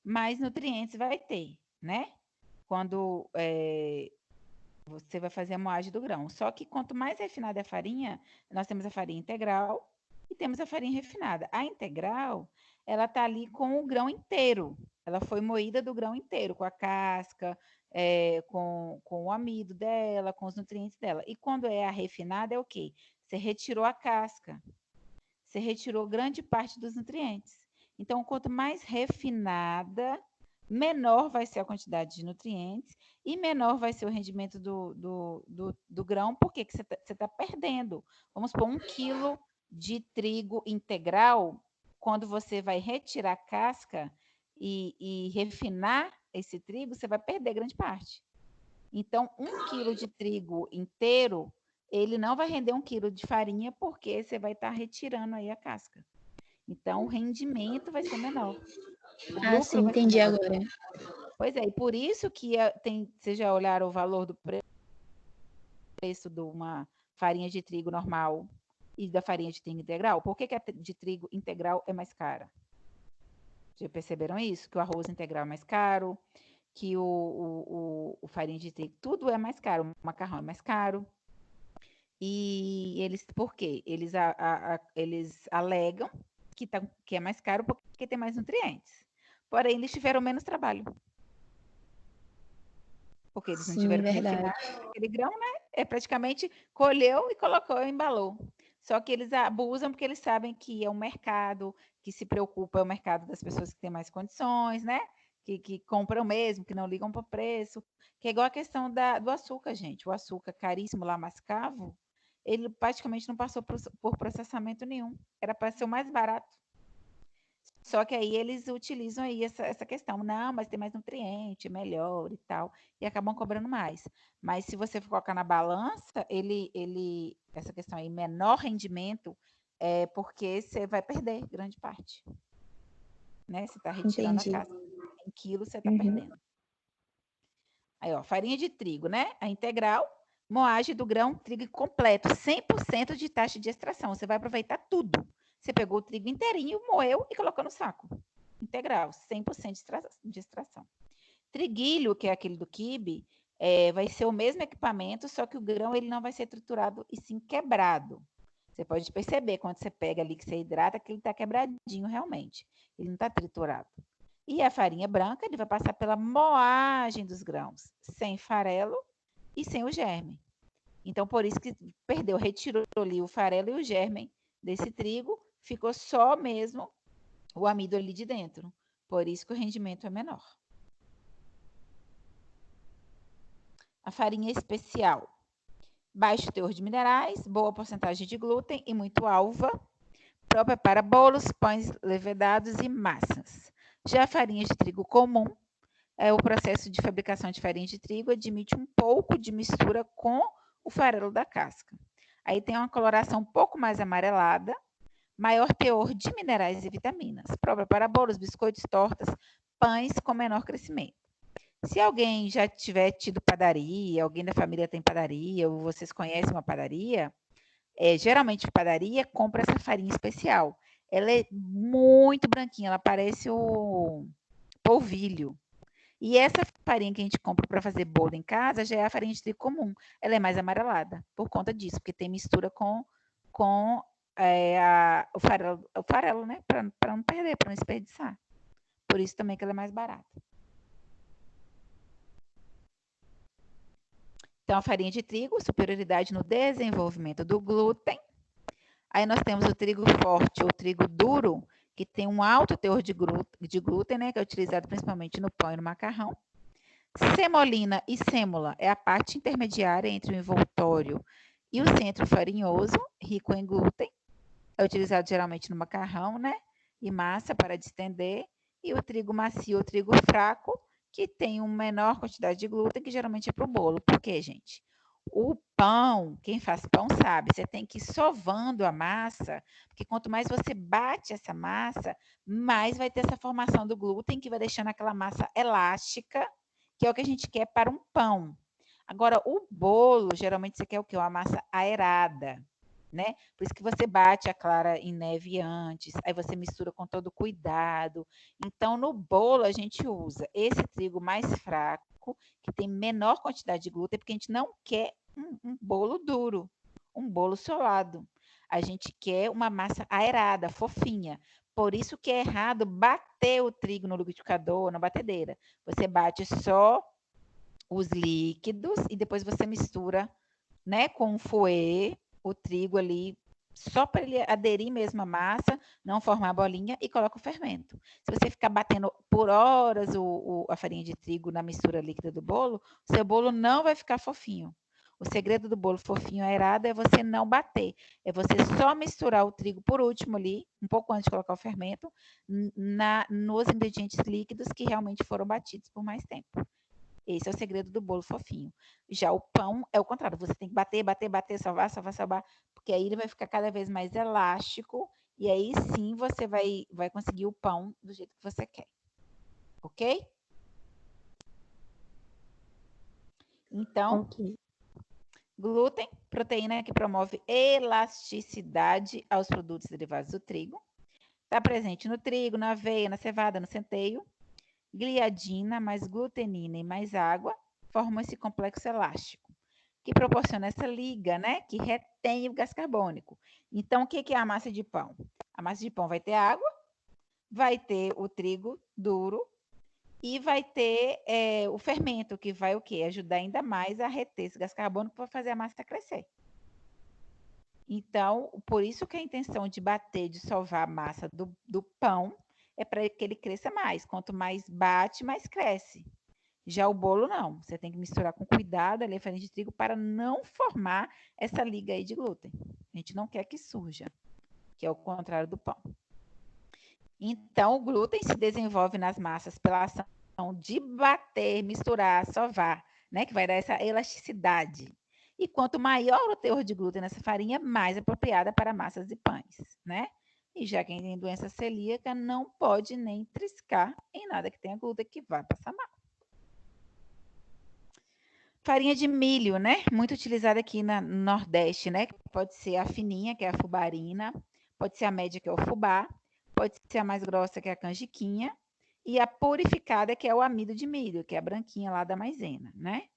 mais nutrientes vai ter, né? Quando você vai fazer a moagem do grão. Só que quanto mais refinada é a farinha, nós temos a farinha integral e temos a farinha refinada. A integral, ela tá ali com o grão inteiro. Ela foi moída do grão inteiro, com a casca, com o amido dela, com os nutrientes dela. E quando é a refinada, é o quê? Você retirou a casca. Você retirou grande parte dos nutrientes. Então, quanto mais refinada, menor vai ser a quantidade de nutrientes e menor vai ser o rendimento do grão, porque que você tá perdendo. Vamos supor, 1 quilo de trigo integral, quando você vai retirar a casca e refinar, esse trigo, você vai perder grande parte. Então, 1 quilo de trigo inteiro, ele não vai render 1 quilo de farinha, porque você vai estar retirando aí a casca. Então, o rendimento vai ser menor. O Ah, lucro sim, vai ser entendi menor. agora. Pois é, e por isso que vocês já olharam o valor do preço de uma farinha de trigo normal e da farinha de trigo integral? Por que a de trigo integral é mais cara? Já perceberam isso? Que o arroz integral é mais caro, que o farinha de trigo, tudo é mais caro, o macarrão é mais caro. E eles, por quê? Eles alegam que é mais caro porque tem mais nutrientes. Porém, eles tiveram menos trabalho. Porque eles não Sim, tiveram que verdade. refinar aquele grão, né? É praticamente colheu e colocou e embalou. Só que eles abusam porque eles sabem que é um mercado que se preocupa, é o mercado das pessoas que têm mais condições, né? Que compram mesmo, que não ligam para o preço. Que é igual a questão do açúcar, gente. O açúcar caríssimo lá, mascavo, ele praticamente não passou por processamento nenhum. Era para ser o mais barato. Só que aí eles utilizam aí essa questão. Não, mas tem mais nutriente, melhor e tal. E acabam cobrando mais. Mas se você for colocar na balança, essa questão aí, menor rendimento, é porque você vai perder grande parte. Né? Você está retirando Entendi. a casca. Em quilo você está Uhum. perdendo. Aí, ó, farinha de trigo, né? A integral, moagem do grão, trigo completo, 100% de taxa de extração. Você vai aproveitar tudo. Você pegou o trigo inteirinho, moeu e colocou no saco. Integral, 100% de extração. Triguilho, que é aquele do quibe, vai ser o mesmo equipamento, só que o grão ele não vai ser triturado e sim quebrado. Você pode perceber quando você pega ali que você hidrata que ele está quebradinho realmente. Ele não está triturado. E a farinha branca, ele vai passar pela moagem dos grãos, sem farelo e sem o germe. Então, por isso que perdeu, retirou ali o farelo e o germe desse trigo, ficou só mesmo o amido ali de dentro. Por isso que o rendimento é menor. A farinha especial. Baixo teor de minerais, boa porcentagem de glúten e muito alva, própria para bolos, pães levedados e massas. Já a farinha de trigo comum, o processo de fabricação de farinha de trigo admite um pouco de mistura com o farelo da casca. Aí tem uma coloração um pouco mais amarelada, maior teor de minerais e vitaminas, própria para bolos, biscoitos, tortas, pães com menor crescimento. Se alguém já tiver tido padaria, alguém da família tem padaria, ou vocês conhecem uma padaria, geralmente padaria compra essa farinha especial. Ela é muito branquinha, ela parece o polvilho. E essa farinha que a gente compra para fazer bolo em casa já é a farinha de trigo comum. Ela é mais amarelada por conta disso, porque tem mistura com o farelo, né? Para não perder, para não desperdiçar. Por isso também que ela é mais barata. Então, a farinha de trigo, superioridade no desenvolvimento do glúten. Aí nós temos o trigo forte ou trigo duro, que tem um alto teor de glúten, né? Que é utilizado principalmente no pão e no macarrão. Semolina e sêmola é a parte intermediária entre o envoltório e o centro farinhoso, rico em glúten. É utilizado geralmente no macarrão, né? E massa para distender. E o trigo macio ou trigo fraco, que tem uma menor quantidade de glúten, que geralmente é para o bolo. Por quê, gente? O pão, quem faz pão sabe, você tem que ir sovando a massa, porque quanto mais você bate essa massa, mais vai ter essa formação do glúten, que vai deixando aquela massa elástica, que é o que a gente quer para um pão. Agora, o bolo, geralmente você quer o quê? Uma massa aerada, né? Por isso que você bate a clara em neve antes, aí você mistura com todo cuidado. Então, no bolo, a gente usa esse trigo mais fraco, que tem menor quantidade de glúten, porque a gente não quer um bolo duro, um bolo solado. A gente quer uma massa aerada, fofinha. Por isso que é errado bater o trigo no liquidificador, na batedeira. Você bate só os líquidos e depois você mistura, né, com o fouet, o trigo ali, só para ele aderir mesmo à massa, não formar bolinha, e coloca o fermento. Se você ficar batendo por horas a farinha de trigo na mistura líquida do bolo, seu bolo não vai ficar fofinho. O segredo do bolo fofinho aerado é você não bater. É você só misturar o trigo por último ali, um pouco antes de colocar o fermento, nos ingredientes líquidos que realmente foram batidos por mais tempo. Esse é o segredo do bolo fofinho. Já o pão é o contrário. Você tem que bater, bater, bater, salvar, salvar, salvar, porque aí ele vai ficar cada vez mais elástico e aí sim você vai conseguir o pão do jeito que você quer. Ok? Então, Ok. glúten, proteína que promove elasticidade aos produtos derivados do trigo. Está presente no trigo, na aveia, na cevada, no centeio. Gliadina mais glutenina e mais água formam esse complexo elástico, que proporciona essa liga, né? Que retém o gás carbônico. Então, o que é a massa de pão? A massa de pão vai ter água, vai ter o trigo duro, e vai ter o fermento, que vai o quê? Ajudar ainda mais a reter esse gás carbônico para fazer a massa crescer. Então, por isso que a intenção de bater, de sovar a massa do pão, é para que ele cresça mais. Quanto mais bate, mais cresce. Já o bolo, não. Você tem que misturar com cuidado a farinha de trigo para não formar essa liga aí de glúten. A gente não quer que surja, que é o contrário do pão. Então, o glúten se desenvolve nas massas pela ação de bater, misturar, sovar, né? Que vai dar essa elasticidade. E quanto maior o teor de glúten nessa farinha, mais apropriada para massas e pães, né? E já quem tem doença celíaca não pode nem triscar em nada que tenha glúten, que vai passar mal. Farinha de milho, né? Muito utilizada aqui no Nordeste, né? Pode ser a fininha, que é a fubarina, pode ser a média, que é o fubá, pode ser a mais grossa, que é a canjiquinha, e a purificada, que é o amido de milho, que é a branquinha lá da maisena, né?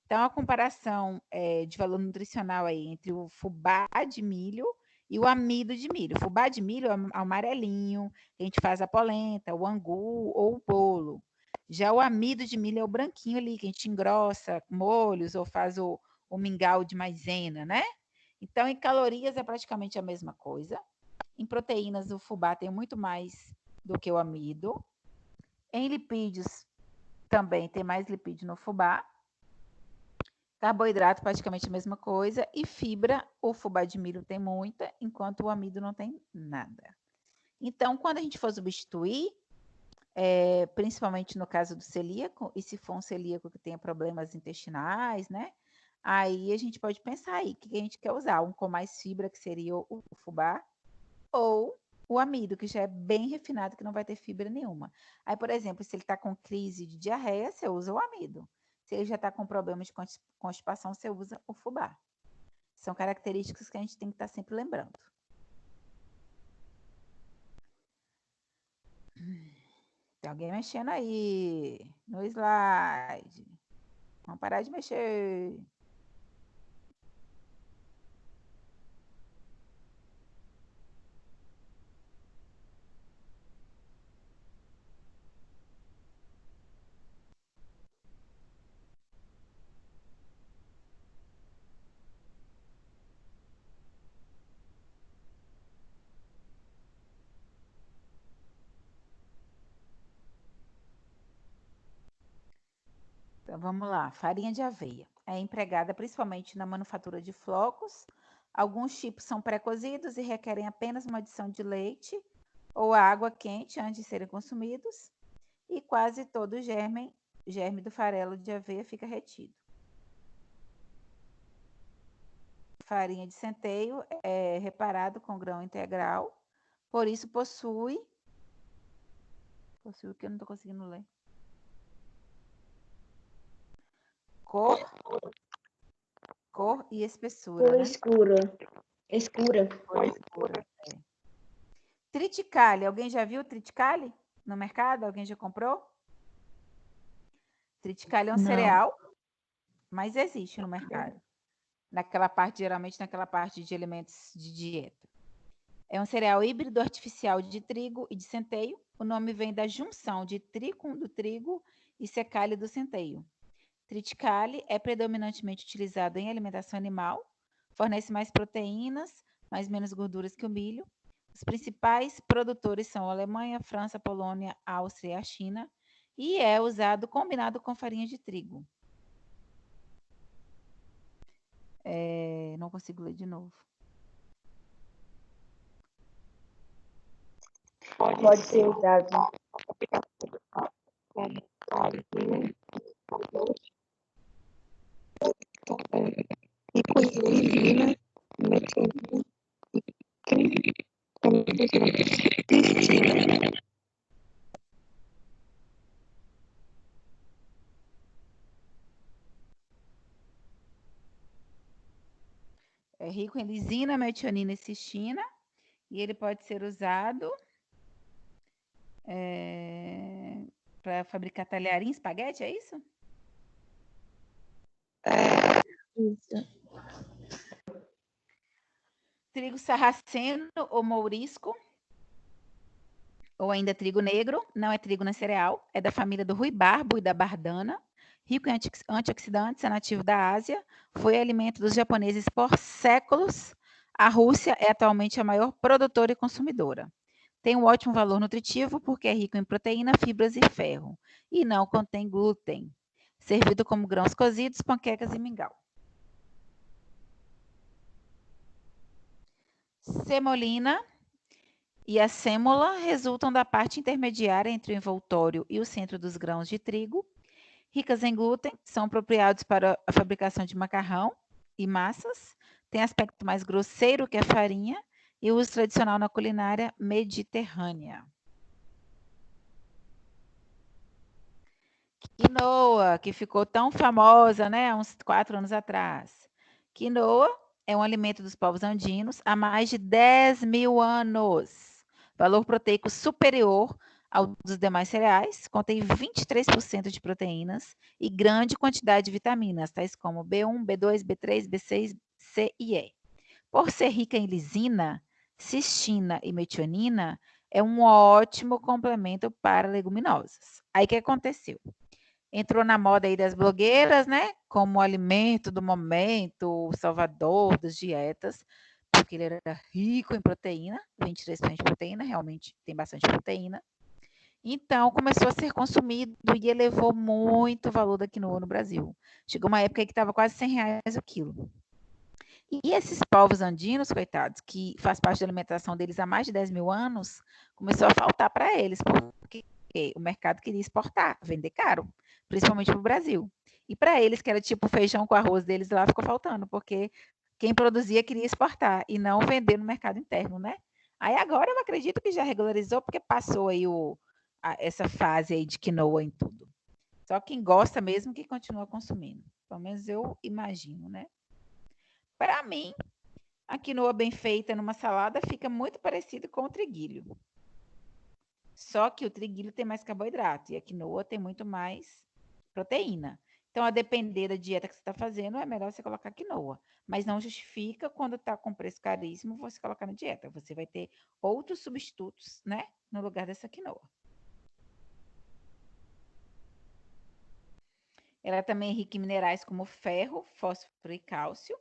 Então, a comparação de valor nutricional aí entre o fubá de milho e o amido de milho. O fubá de milho é o amarelinho, que a gente faz a polenta, o angu ou o bolo. Já o amido de milho é o branquinho ali, que a gente engrossa molhos ou faz o mingau de maisena, né? Então, em calorias é praticamente a mesma coisa. Em proteínas, o fubá tem muito mais do que o amido. Em lipídios, também tem mais lipídio no fubá. Carboidrato, praticamente a mesma coisa. E fibra, o fubá de milho tem muita, enquanto o amido não tem nada. Então, quando a gente for substituir, principalmente no caso do celíaco, e se for um celíaco que tenha problemas intestinais, né? Aí a gente pode pensar aí, o que a gente quer usar? Um com mais fibra, que seria o fubá, ou o amido, que já é bem refinado, que não vai ter fibra nenhuma. Aí, por exemplo, se ele está com crise de diarreia, você usa o amido. Se ele já está com problemas de constipação, você usa o fubá. São características que a gente tem que estar sempre lembrando. Tem alguém mexendo aí no slide. Vamos parar de mexer. Então, vamos lá. Farinha de aveia. É empregada principalmente na manufatura de flocos. Alguns tipos são pré-cozidos e requerem apenas uma adição de leite ou água quente antes de serem consumidos. E quase todo o germe do farelo de aveia fica retido. Farinha de centeio é reparado com grão integral, por isso possui o que eu não estou conseguindo ler. Cor e espessura, Cor né? escura. Escura. Cor escura. Triticale. Alguém já viu triticale no mercado? Alguém já comprou? Triticale é um cereal, mas existe no mercado. Geralmente naquela parte de elementos de dieta. É um cereal híbrido artificial de trigo e de centeio. O nome vem da junção de tricum do trigo e secale do centeio. Triticale é predominantemente utilizado em alimentação animal, fornece mais proteínas, mas menos gorduras que o milho. Os principais produtores são a Alemanha, França, Polônia, Áustria e a China, e é usado combinado com farinha de trigo. Não consigo ler de novo. Pode ser usado. É rico em lisina, metionina e cistina. E ele pode ser usado para fabricar talharim, espaguete, é isso? Isso. Trigo sarraceno ou mourisco, ou ainda trigo negro, não é trigo nem cereal, é da família do ruibarbo e da bardana, rico em antioxidantes, é nativo da Ásia, foi alimento dos japoneses por séculos. A Rússia é atualmente a maior produtora e consumidora. Tem um ótimo valor nutritivo porque é rico em proteína, fibras e ferro, e não contém glúten. Servido como grãos cozidos, panquecas e mingau. Semolina e a sêmola resultam da parte intermediária entre o envoltório e o centro dos grãos de trigo. Ricas em glúten, são apropriados para a fabricação de macarrão e massas. Tem aspecto mais grosseiro que a farinha e uso tradicional na culinária mediterrânea. Quinoa, que ficou tão famosa, né, há uns 4 anos atrás. Quinoa é um alimento dos povos andinos há mais de 10.000 anos. Valor proteico superior ao dos demais cereais, contém 23% de proteínas e grande quantidade de vitaminas, tais como B1, B2, B3, B6, C e E. Por ser rica em lisina, cistina e metionina, é um ótimo complemento para leguminosas. Aí o que aconteceu? Entrou na moda aí das blogueiras, né? Como alimento do momento, o salvador das dietas, porque ele era rico em proteína, 23% de proteína, realmente tem bastante proteína. Então, começou a ser consumido e elevou muito o valor da quinoa no Brasil. Chegou uma época aí que estava quase R$100 o quilo. E esses povos andinos, coitados, que faz parte da alimentação deles há mais de 10.000 anos, começou a faltar para eles, porque o mercado queria exportar, vender caro, principalmente para o Brasil. E para eles, que era tipo feijão com arroz deles, lá ficou faltando, porque quem produzia queria exportar e não vender no mercado interno, né? Aí agora eu acredito que já regularizou, porque passou aí essa fase aí de quinoa em tudo. Só quem gosta mesmo que continua consumindo. Pelo menos eu imagino, né? Para mim, a quinoa bem feita numa salada fica muito parecido com o triguilho. Só que o triguilho tem mais carboidrato e a quinoa tem muito mais proteína. Então, a depender da dieta que você está fazendo, é melhor você colocar quinoa. Mas não justifica quando está com preço caríssimo você colocar na dieta. Você vai ter outros substitutos, né? No lugar dessa quinoa. Ela também é rica em minerais como ferro, fósforo e cálcio.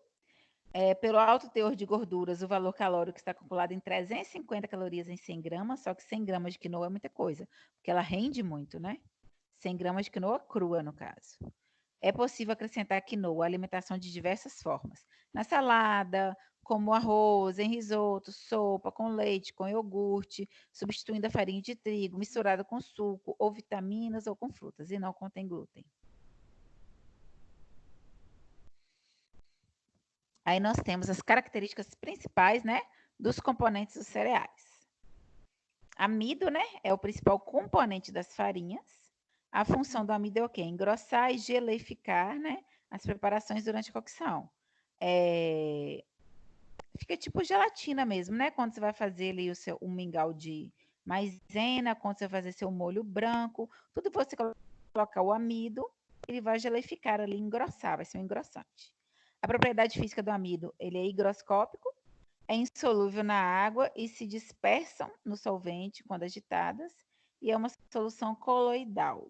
Pelo alto teor de gorduras, o valor calórico está calculado em 350 calorias em 100 gramas, só que 100 gramas de quinoa é muita coisa, porque ela rende muito, né? 100 gramas de quinoa crua, no caso. É possível acrescentar quinoa à alimentação de diversas formas. Na salada, como arroz, em risoto, sopa, com leite, com iogurte, substituindo a farinha de trigo, misturada com suco, ou vitaminas, ou com frutas, e não contém glúten. Aí nós temos as características principais, né, dos componentes dos cereais. Amido, né, é o principal componente das farinhas. A função do amido é o quê? Engrossar e geleificar, né, as preparações durante a cocção. Fica tipo gelatina mesmo, né, quando você vai fazer ali um mingau de maisena, quando você vai fazer seu molho branco, tudo que você colocar o amido, ele vai geleificar ali, engrossar, vai ser um engrossante. A propriedade física do amido, ele é higroscópico, é insolúvel na água e se dispersam no solvente quando agitadas, e é uma solução coloidal.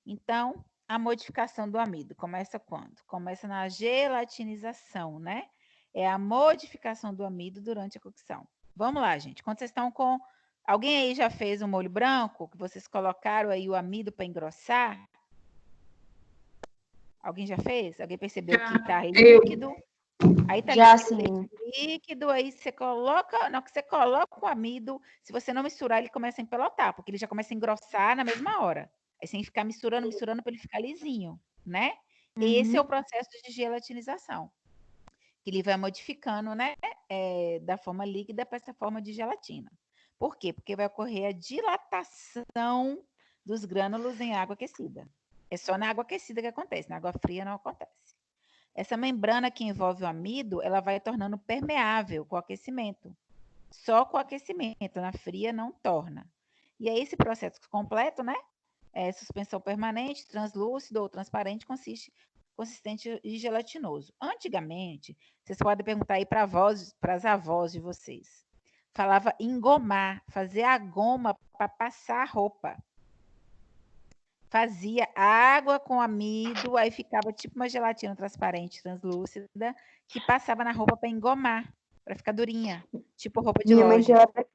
Então, a modificação do amido começa quando? Começa na gelatinização, né? É a modificação do amido durante a cocção. Vamos lá, gente. Quando vocês estão com... Alguém aí já fez um molho branco, que vocês colocaram aí o amido para engrossar? Alguém já fez? Alguém percebeu que Já. tá Eu. líquido? Aí tá Já líquido, sim. líquido, aí você coloca, na hora que você coloca o amido, se você não misturar, ele começa a empelotar, porque ele já começa a engrossar na mesma hora. Aí você tem que ficar misturando, misturando para ele ficar lisinho, né? Esse é o processo de gelatinização, que ele vai modificando, né, da forma líquida para essa forma de gelatina. Por quê? Porque vai ocorrer a dilatação dos grânulos em água aquecida. É só na água aquecida que acontece, na água fria não acontece. Essa membrana que envolve o amido, ela vai tornando permeável com o aquecimento. Só com o aquecimento, na fria não torna. E aí esse processo completo, né? Suspensão permanente, translúcido ou transparente, consistente e gelatinoso. Antigamente, vocês podem perguntar aí para as avós de vocês. Falava engomar, fazer a goma para passar a roupa. Fazia água com amido, aí ficava tipo uma gelatina transparente, translúcida, que passava na roupa para engomar, para ficar durinha, tipo roupa de Minha mãe tem loja. hora,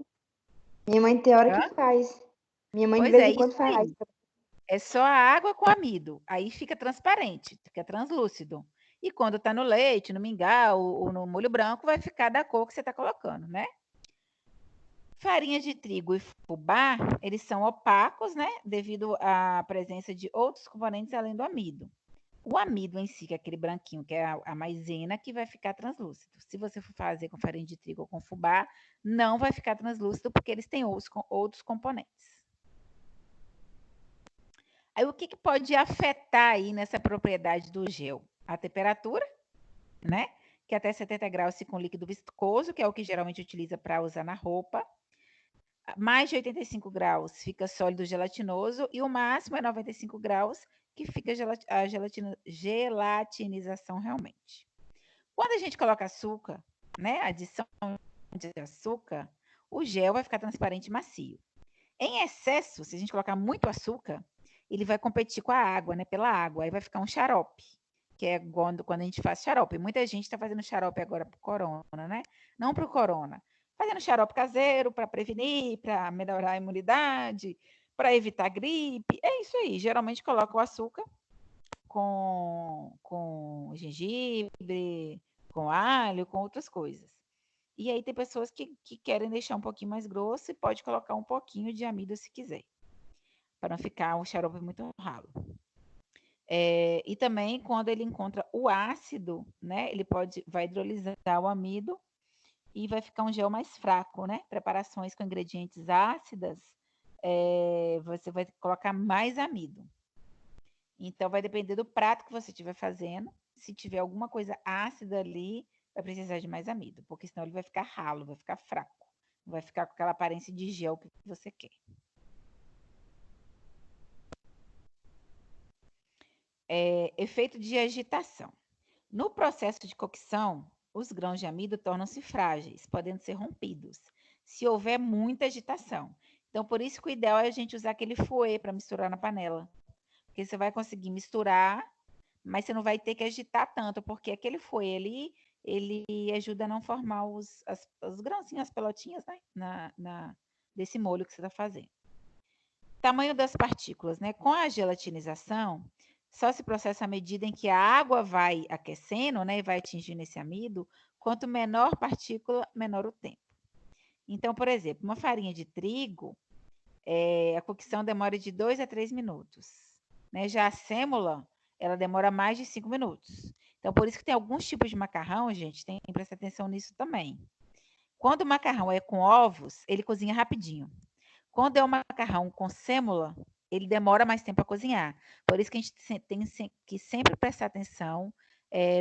minha mãe tem hora Hã? que faz. Minha mãe de Pois vez é, em isso quando faz. aí. É só a água com amido, aí fica transparente, fica translúcido. E quando está no leite, no mingau ou no molho branco, vai ficar da cor que você está colocando, né? Farinha de trigo e fubá, eles são opacos, né? Devido à presença de outros componentes além do amido. O amido em si, que é aquele branquinho, que é a maisena, que vai ficar translúcido. Se você for fazer com farinha de trigo ou com fubá, não vai ficar translúcido, porque eles têm outros componentes. Aí, o que pode afetar aí nessa propriedade do gel? A temperatura, né? Que até 70 graus fica um líquido viscoso, que é o que geralmente utiliza para usar na roupa. Mais de 85 graus fica sólido gelatinoso e o máximo é 95 graus, que fica a gelatinização realmente. Quando a gente coloca açúcar, né, adição de açúcar, o gel vai ficar transparente e macio. Em excesso, se a gente colocar muito açúcar, ele vai competir com a água, né, pela água, aí vai ficar um xarope, que é quando a gente faz xarope. Muita gente está fazendo xarope agora para o corona, né? Não para o corona. Fazendo xarope caseiro para prevenir, para melhorar a imunidade, para evitar gripe. É isso aí. Geralmente coloca o açúcar com gengibre, com alho, com outras coisas. E aí tem pessoas que querem deixar um pouquinho mais grosso e pode colocar um pouquinho de amido se quiser, para não ficar um xarope muito ralo. E também quando ele encontra o ácido, né, ele vai hidrolisar o amido e vai ficar um gel mais fraco, né? Preparações com ingredientes ácidas, você vai colocar mais amido. Então, vai depender do prato que você estiver fazendo. Se tiver alguma coisa ácida ali, vai precisar de mais amido, porque senão ele vai ficar ralo, vai ficar fraco. Não vai ficar com aquela aparência de gel que você quer. Efeito de agitação. No processo de cocção, os grãos de amido tornam-se frágeis, podendo ser rompidos, se houver muita agitação. Então, por isso que o ideal é a gente usar aquele fouet para misturar na panela. Porque você vai conseguir misturar, mas você não vai ter que agitar tanto, porque aquele fouet ali, ele ajuda a não formar os grãozinhos, as pelotinhas, né? Desse molho que você está fazendo. Tamanho das partículas, né? Com a gelatinização, só se processa à medida em que a água vai aquecendo, né? E vai atingindo esse amido. Quanto menor partícula, menor o tempo. Então, por exemplo, uma farinha de trigo, a cocção demora de 2 a 3 minutos. Né? Já a sêmola, ela demora mais de 5 minutos. Então, por isso que tem alguns tipos de macarrão, gente, tem que prestar atenção nisso também. Quando o macarrão é com ovos, ele cozinha rapidinho. Quando é um macarrão com sêmola, ele demora mais tempo a cozinhar. Por isso que a gente tem que sempre prestar atenção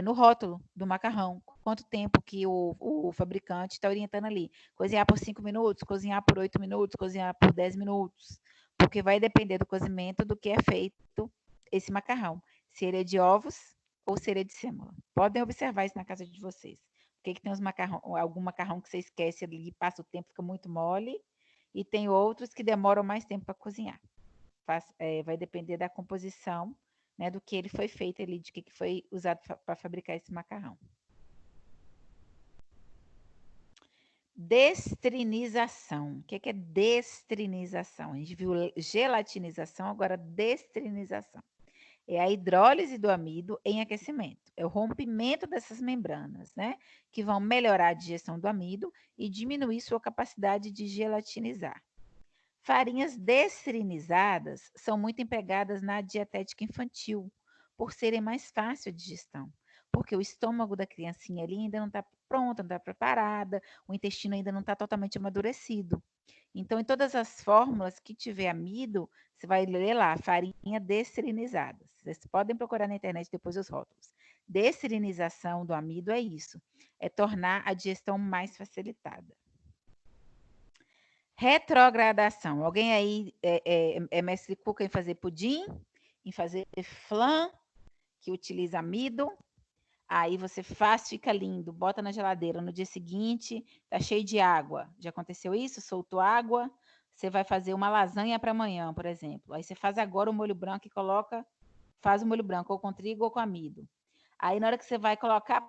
no rótulo do macarrão. Quanto tempo que o fabricante está orientando ali. Cozinhar por 5 minutos, cozinhar por 8 minutos, cozinhar por 10 minutos. Porque vai depender do cozimento do que é feito esse macarrão. Se ele é de ovos ou se ele é de sêmola. Podem observar isso na casa de vocês. Porque que tem algum macarrão que você esquece ali, passa o tempo, fica muito mole. E tem outros que demoram mais tempo para cozinhar. Vai depender da composição, né, do que ele foi feito ali, de que foi usado para fabricar esse macarrão. Destrinização. O que é destrinização? A gente viu gelatinização, agora destrinização. É a hidrólise do amido em aquecimento. É o rompimento dessas membranas, né? Que vão melhorar a digestão do amido e diminuir sua capacidade de gelatinizar. Farinhas desserinizadas são muito empregadas na dietética infantil, por serem mais fácil de digestão, porque o estômago da criancinha ali ainda não está pronta, não está preparada, o intestino ainda não está totalmente amadurecido. Então, em todas as fórmulas que tiver amido, você vai ler lá, farinha desserinizada. Vocês podem procurar na internet depois os rótulos. Desserinização do amido é isso, é tornar a digestão mais facilitada. Retrogradação. Alguém aí é mestre cuca em fazer pudim, em fazer flan, que utiliza amido. Aí você faz, fica lindo, bota na geladeira. No dia seguinte, tá cheio de água. Já aconteceu isso? Soltou água. Você vai fazer uma lasanha para amanhã, por exemplo. Aí você faz agora o molho branco e faz o molho branco, ou com trigo ou com amido. Aí na hora que você vai colocar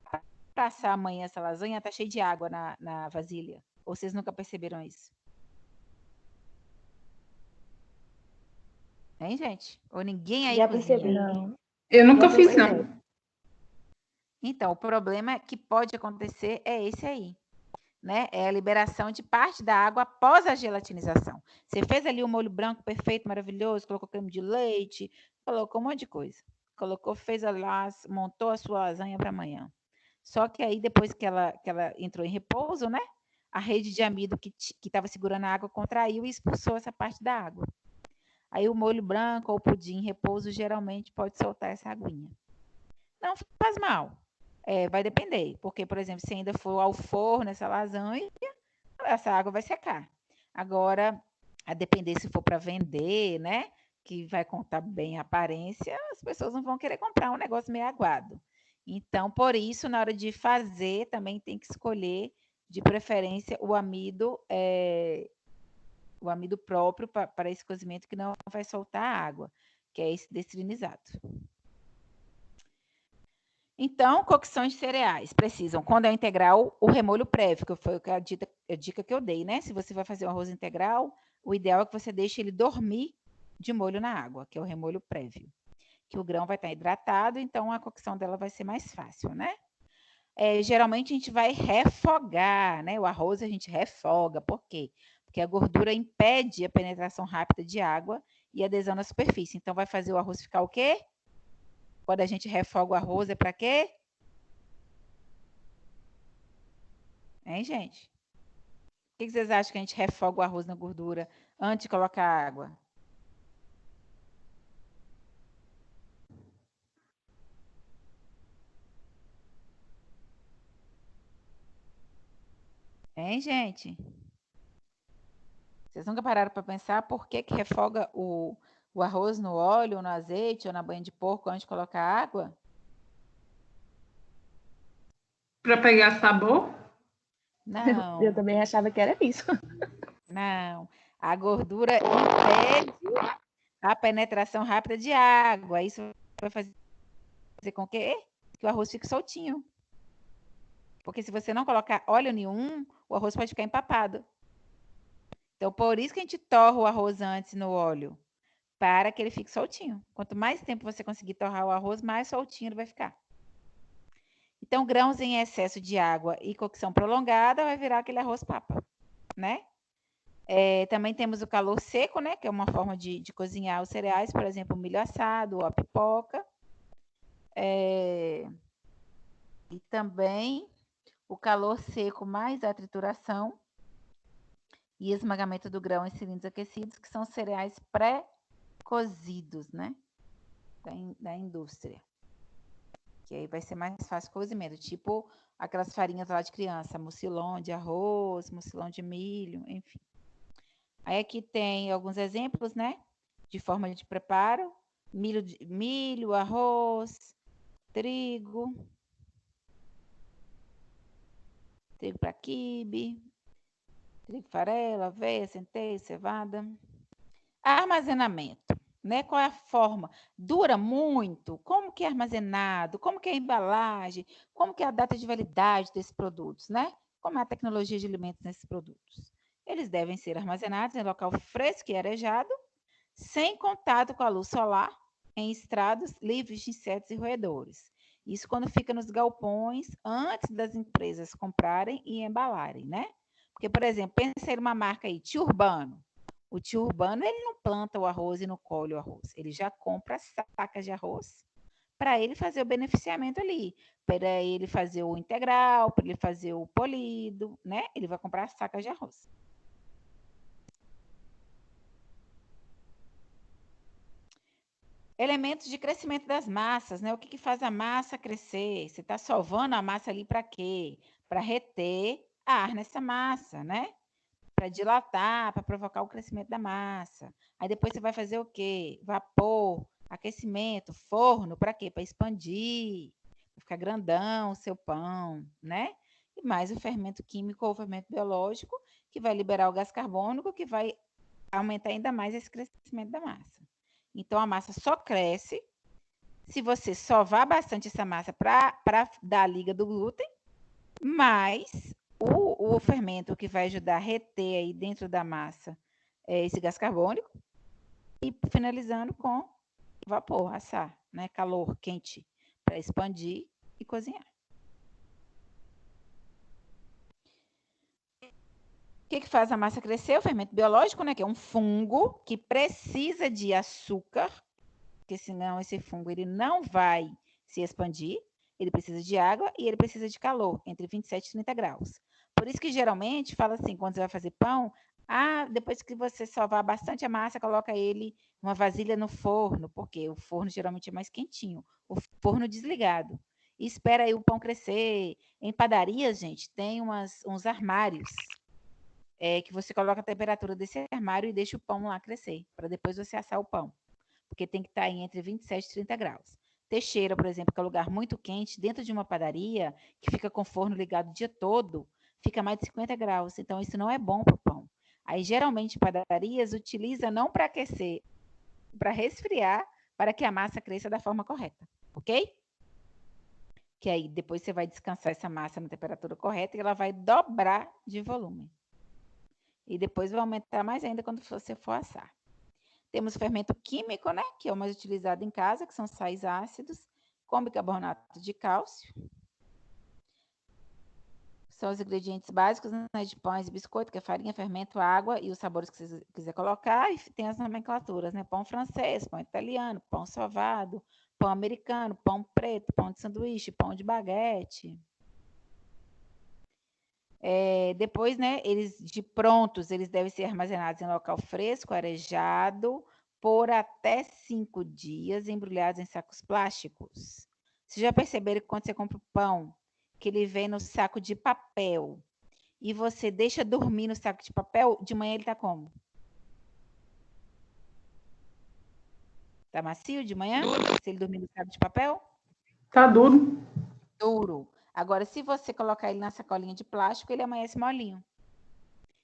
para assar amanhã essa lasanha, tá cheio de água na vasilha. Ou vocês nunca perceberam isso? Hein, gente? Ou ninguém aí Já cozinha? percebi. Não. Eu nunca Já fiz, percebi. não. Então, o problema que pode acontecer é esse aí, né? É a liberação de parte da água após a gelatinização. Você fez ali o molho branco perfeito, maravilhoso, colocou creme de leite, colocou um monte de coisa. Colocou, fez montou a sua lasanha para amanhã. Só que aí, depois que ela entrou em repouso, né? A rede de amido que estava segurando a água contraiu e expulsou essa parte da água. Aí o molho branco ou o pudim em repouso geralmente pode soltar essa aguinha. Não faz mal. Vai depender. Porque, por exemplo, se ainda for ao forno essa lasanha, essa água vai secar. Agora, a depender se for para vender, né? Que vai contar bem a aparência, as pessoas não vão querer comprar um negócio meio aguado. Então, por isso, na hora de fazer, também tem que escolher, de preferência, o amido próprio para esse cozimento que não vai soltar água, que é esse destrinizado. Então, cocção de cereais precisam, quando é integral, o remolho prévio, que foi a dica que eu dei, né? Se você vai fazer um arroz integral, o ideal é que você deixe ele dormir de molho na água, que é o remolho prévio. Que o grão vai estar hidratado, então a cocção dela vai ser mais fácil, né? Geralmente a gente vai refogar, né? O arroz a gente refoga, por quê? Porque a gordura impede a penetração rápida de água e adesão na superfície. Então, vai fazer o arroz ficar o quê? Quando a gente refoga o arroz, é para quê? Hein, gente? Por que vocês acham que a gente refoga o arroz na gordura antes de colocar água? Hein, gente? Vocês nunca pararam para pensar por que refoga o arroz no óleo, ou no azeite, ou na banha de porco antes de colocar água? Para pegar sabor? Não. Eu também achava que era isso. Não. A gordura impede a penetração rápida de água. Isso vai fazer com que o arroz fique soltinho. Porque se você não colocar óleo nenhum, o arroz pode ficar empapado. Então, por isso que a gente torra o arroz antes no óleo, para que ele fique soltinho. Quanto mais tempo você conseguir torrar o arroz, mais soltinho ele vai ficar. Então, grãos em excesso de água e cocção prolongada vai virar aquele arroz papa, né? Também temos o calor seco, né? Que é uma forma de cozinhar os cereais, por exemplo, o milho assado ou a pipoca. E também o calor seco mais a trituração e esmagamento do grão em cilindros aquecidos, que são cereais pré-cozidos, né? Da indústria. Que aí vai ser mais fácil o cozimento, tipo aquelas farinhas lá de criança, mucilon de arroz, mucilon de milho, enfim. Aí aqui tem alguns exemplos, né? De forma de preparo: milho, arroz, trigo para quibe, trigo farelo, aveia, centeio, cevada. Armazenamento, né? Qual é a forma? Dura muito? Como que é armazenado? Como que é a embalagem? Como que é a data de validade desses produtos, né? Como é a tecnologia de alimentos nesses produtos? Eles devem ser armazenados em local fresco e arejado, sem contato com a luz solar, estrados livres de insetos e roedores. Isso quando fica nos galpões antes das empresas comprarem e embalarem, né? Porque, por exemplo, pensa em uma marca aí, Tio Urbano. O tio Urbano, ele não planta o arroz e não colhe o arroz. Ele já compra sacas de arroz para ele fazer o beneficiamento ali, para ele fazer o integral, para ele fazer o polido, né? Ele vai comprar sacas de arroz. Elementos de crescimento das massas, né? O que faz a massa crescer? Você está sovando a massa ali para quê? Para reter ar nessa massa, né? Para dilatar, para provocar o crescimento da massa. Aí depois você vai fazer o quê? Vapor, aquecimento, forno, para quê? Para expandir, para ficar grandão o seu pão, né? E mais o fermento químico ou o fermento biológico, que vai liberar o gás carbônico, que vai aumentar ainda mais esse crescimento da massa. Então, a massa só cresce se você sovar bastante essa massa para dar a liga do glúten, mas o fermento que vai ajudar a reter aí dentro da massa esse gás carbônico e finalizando com vapor, assar, né? Calor quente para expandir e cozinhar. O que faz a massa crescer? O fermento biológico, né? Que é um fungo que precisa de açúcar, porque senão esse fungo ele não vai se expandir, ele precisa de água e ele precisa de calor, entre 27 e 30 graus. Por isso que geralmente fala assim, quando você vai fazer pão, depois que você sovar bastante a massa, coloca ele numa vasilha no forno, porque o forno geralmente é mais quentinho, o forno desligado. E espera aí o pão crescer. Em padarias, gente, tem uns armários que você coloca a temperatura desse armário e deixa o pão lá crescer, para depois você assar o pão. Porque tem que estar entre 27 e 30 graus. Teixeira, por exemplo, que é um lugar muito quente, dentro de uma padaria, que fica com o forno ligado o dia todo, fica mais de 50 graus. Então, isso não é bom para o pão. Aí, geralmente, padarias utiliza não para aquecer, para resfriar, para que a massa cresça da forma correta. Ok? Que aí, depois você vai descansar essa massa na temperatura correta e ela vai dobrar de volume. E depois vai aumentar mais ainda quando você for assar. Temos o fermento químico, né, que é o mais utilizado em casa, que são sais ácidos, com bicarbonato de cálcio. São os ingredientes básicos, né, de pães e biscoito, que é farinha, fermento, água e os sabores que você quiser colocar. E tem as nomenclaturas, né, pão francês, pão italiano, pão sovado, pão americano, pão preto, pão de sanduíche, pão de baguete. Depois, né, eles de prontos, eles devem ser armazenados em local fresco, arejado, por até 5 dias, embrulhados em sacos plásticos. Vocês já perceberam que quando você compra o pão, que ele vem no saco de papel, e você deixa dormir no saco de papel, de manhã ele tá como? Tá macio de manhã? Se ele dormir no saco de papel? Tá duro. Duro. Agora, se você colocar ele na sacolinha de plástico, ele amanhece molinho.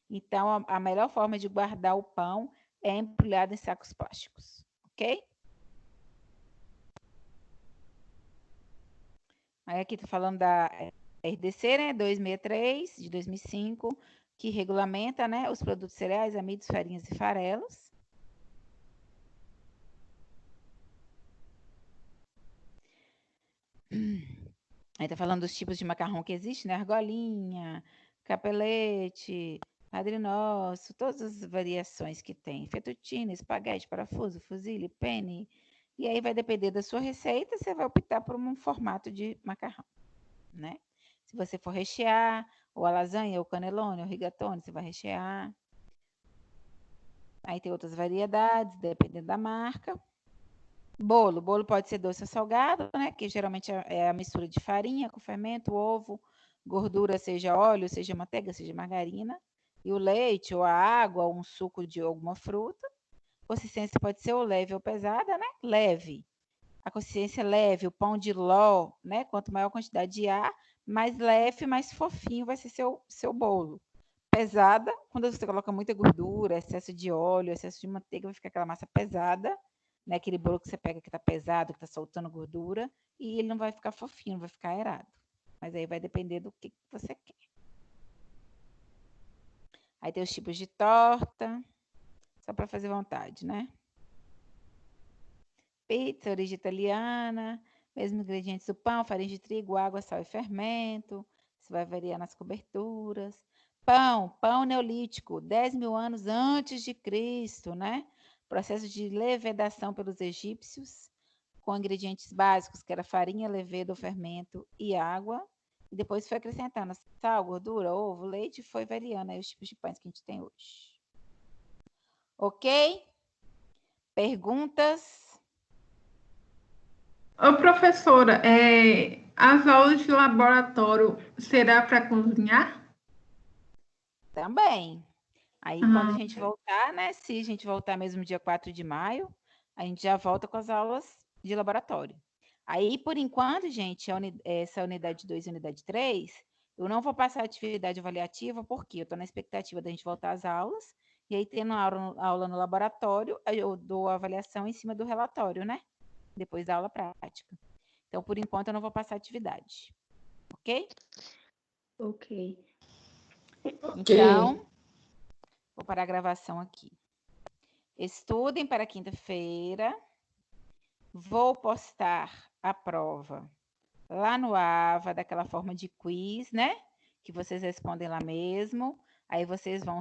Então, a melhor forma de guardar o pão é embrulhado em sacos plásticos, ok? Aí aqui tô falando da RDC, né, 263, de 2005, que regulamenta, né, os produtos cereais, amidos, farinhas e farelos. Aí tá falando dos tipos de macarrão que existe, né, argolinha, capelete, Padre Nosso, todas as variações que tem, fettuccine, espaguete, parafuso, fusilli, penne. E aí vai depender da sua receita, você vai optar por um formato de macarrão, né? Se você for rechear, ou a lasanha, ou canelone, ou rigatone, você vai rechear. Aí tem outras variedades, dependendo da marca. Bolo pode ser doce ou salgado, né? Que geralmente é a mistura de farinha com fermento, ovo, gordura, seja óleo, seja manteiga, seja margarina, e o leite, ou a água, ou um suco de alguma fruta. Consistência pode ser ou leve ou pesada, né? Leve. A consistência leve, o pão de ló, né? Quanto maior a quantidade de ar, mais leve, mais fofinho vai ser seu bolo. Pesada, quando você coloca muita gordura, excesso de óleo, excesso de manteiga, vai ficar aquela massa pesada, né? Aquele bolo que você pega que tá pesado, que tá soltando gordura, e ele não vai ficar fofinho, não vai ficar aerado. Mas aí vai depender do que você quer. Aí tem os tipos de torta, só para fazer vontade, né? Pizza, origem italiana, mesmos ingredientes do pão, farinha de trigo, água, sal e fermento. Isso vai variar nas coberturas. Pão neolítico, 10.000 anos antes de Cristo, né? Processo de levedação pelos egípcios, com ingredientes básicos, que era farinha, levedo, fermento e água. E depois foi acrescentando sal, gordura, ovo, leite, e foi variando aí os tipos de pães que a gente tem hoje. Ok? Perguntas? Ô, professora, as aulas de laboratório será para cozinhar? Também. Aí, quando a Ah, gente voltar, né? Se a gente voltar mesmo dia 4 de maio, a gente já volta com as aulas de laboratório. Aí, por enquanto, gente, essa unidade 2 e unidade 3, eu não vou passar atividade avaliativa, porque eu estou na expectativa da gente voltar às aulas, e aí, tendo aula no laboratório, aí eu dou a avaliação em cima do relatório, né? Depois da aula prática. Então, por enquanto, eu não vou passar atividade. Ok? Ok. Então, vou parar a gravação aqui. Estudem para quinta-feira. Vou postar a prova lá no AVA, daquela forma de quiz, né? Que vocês respondem lá mesmo. Aí vocês vão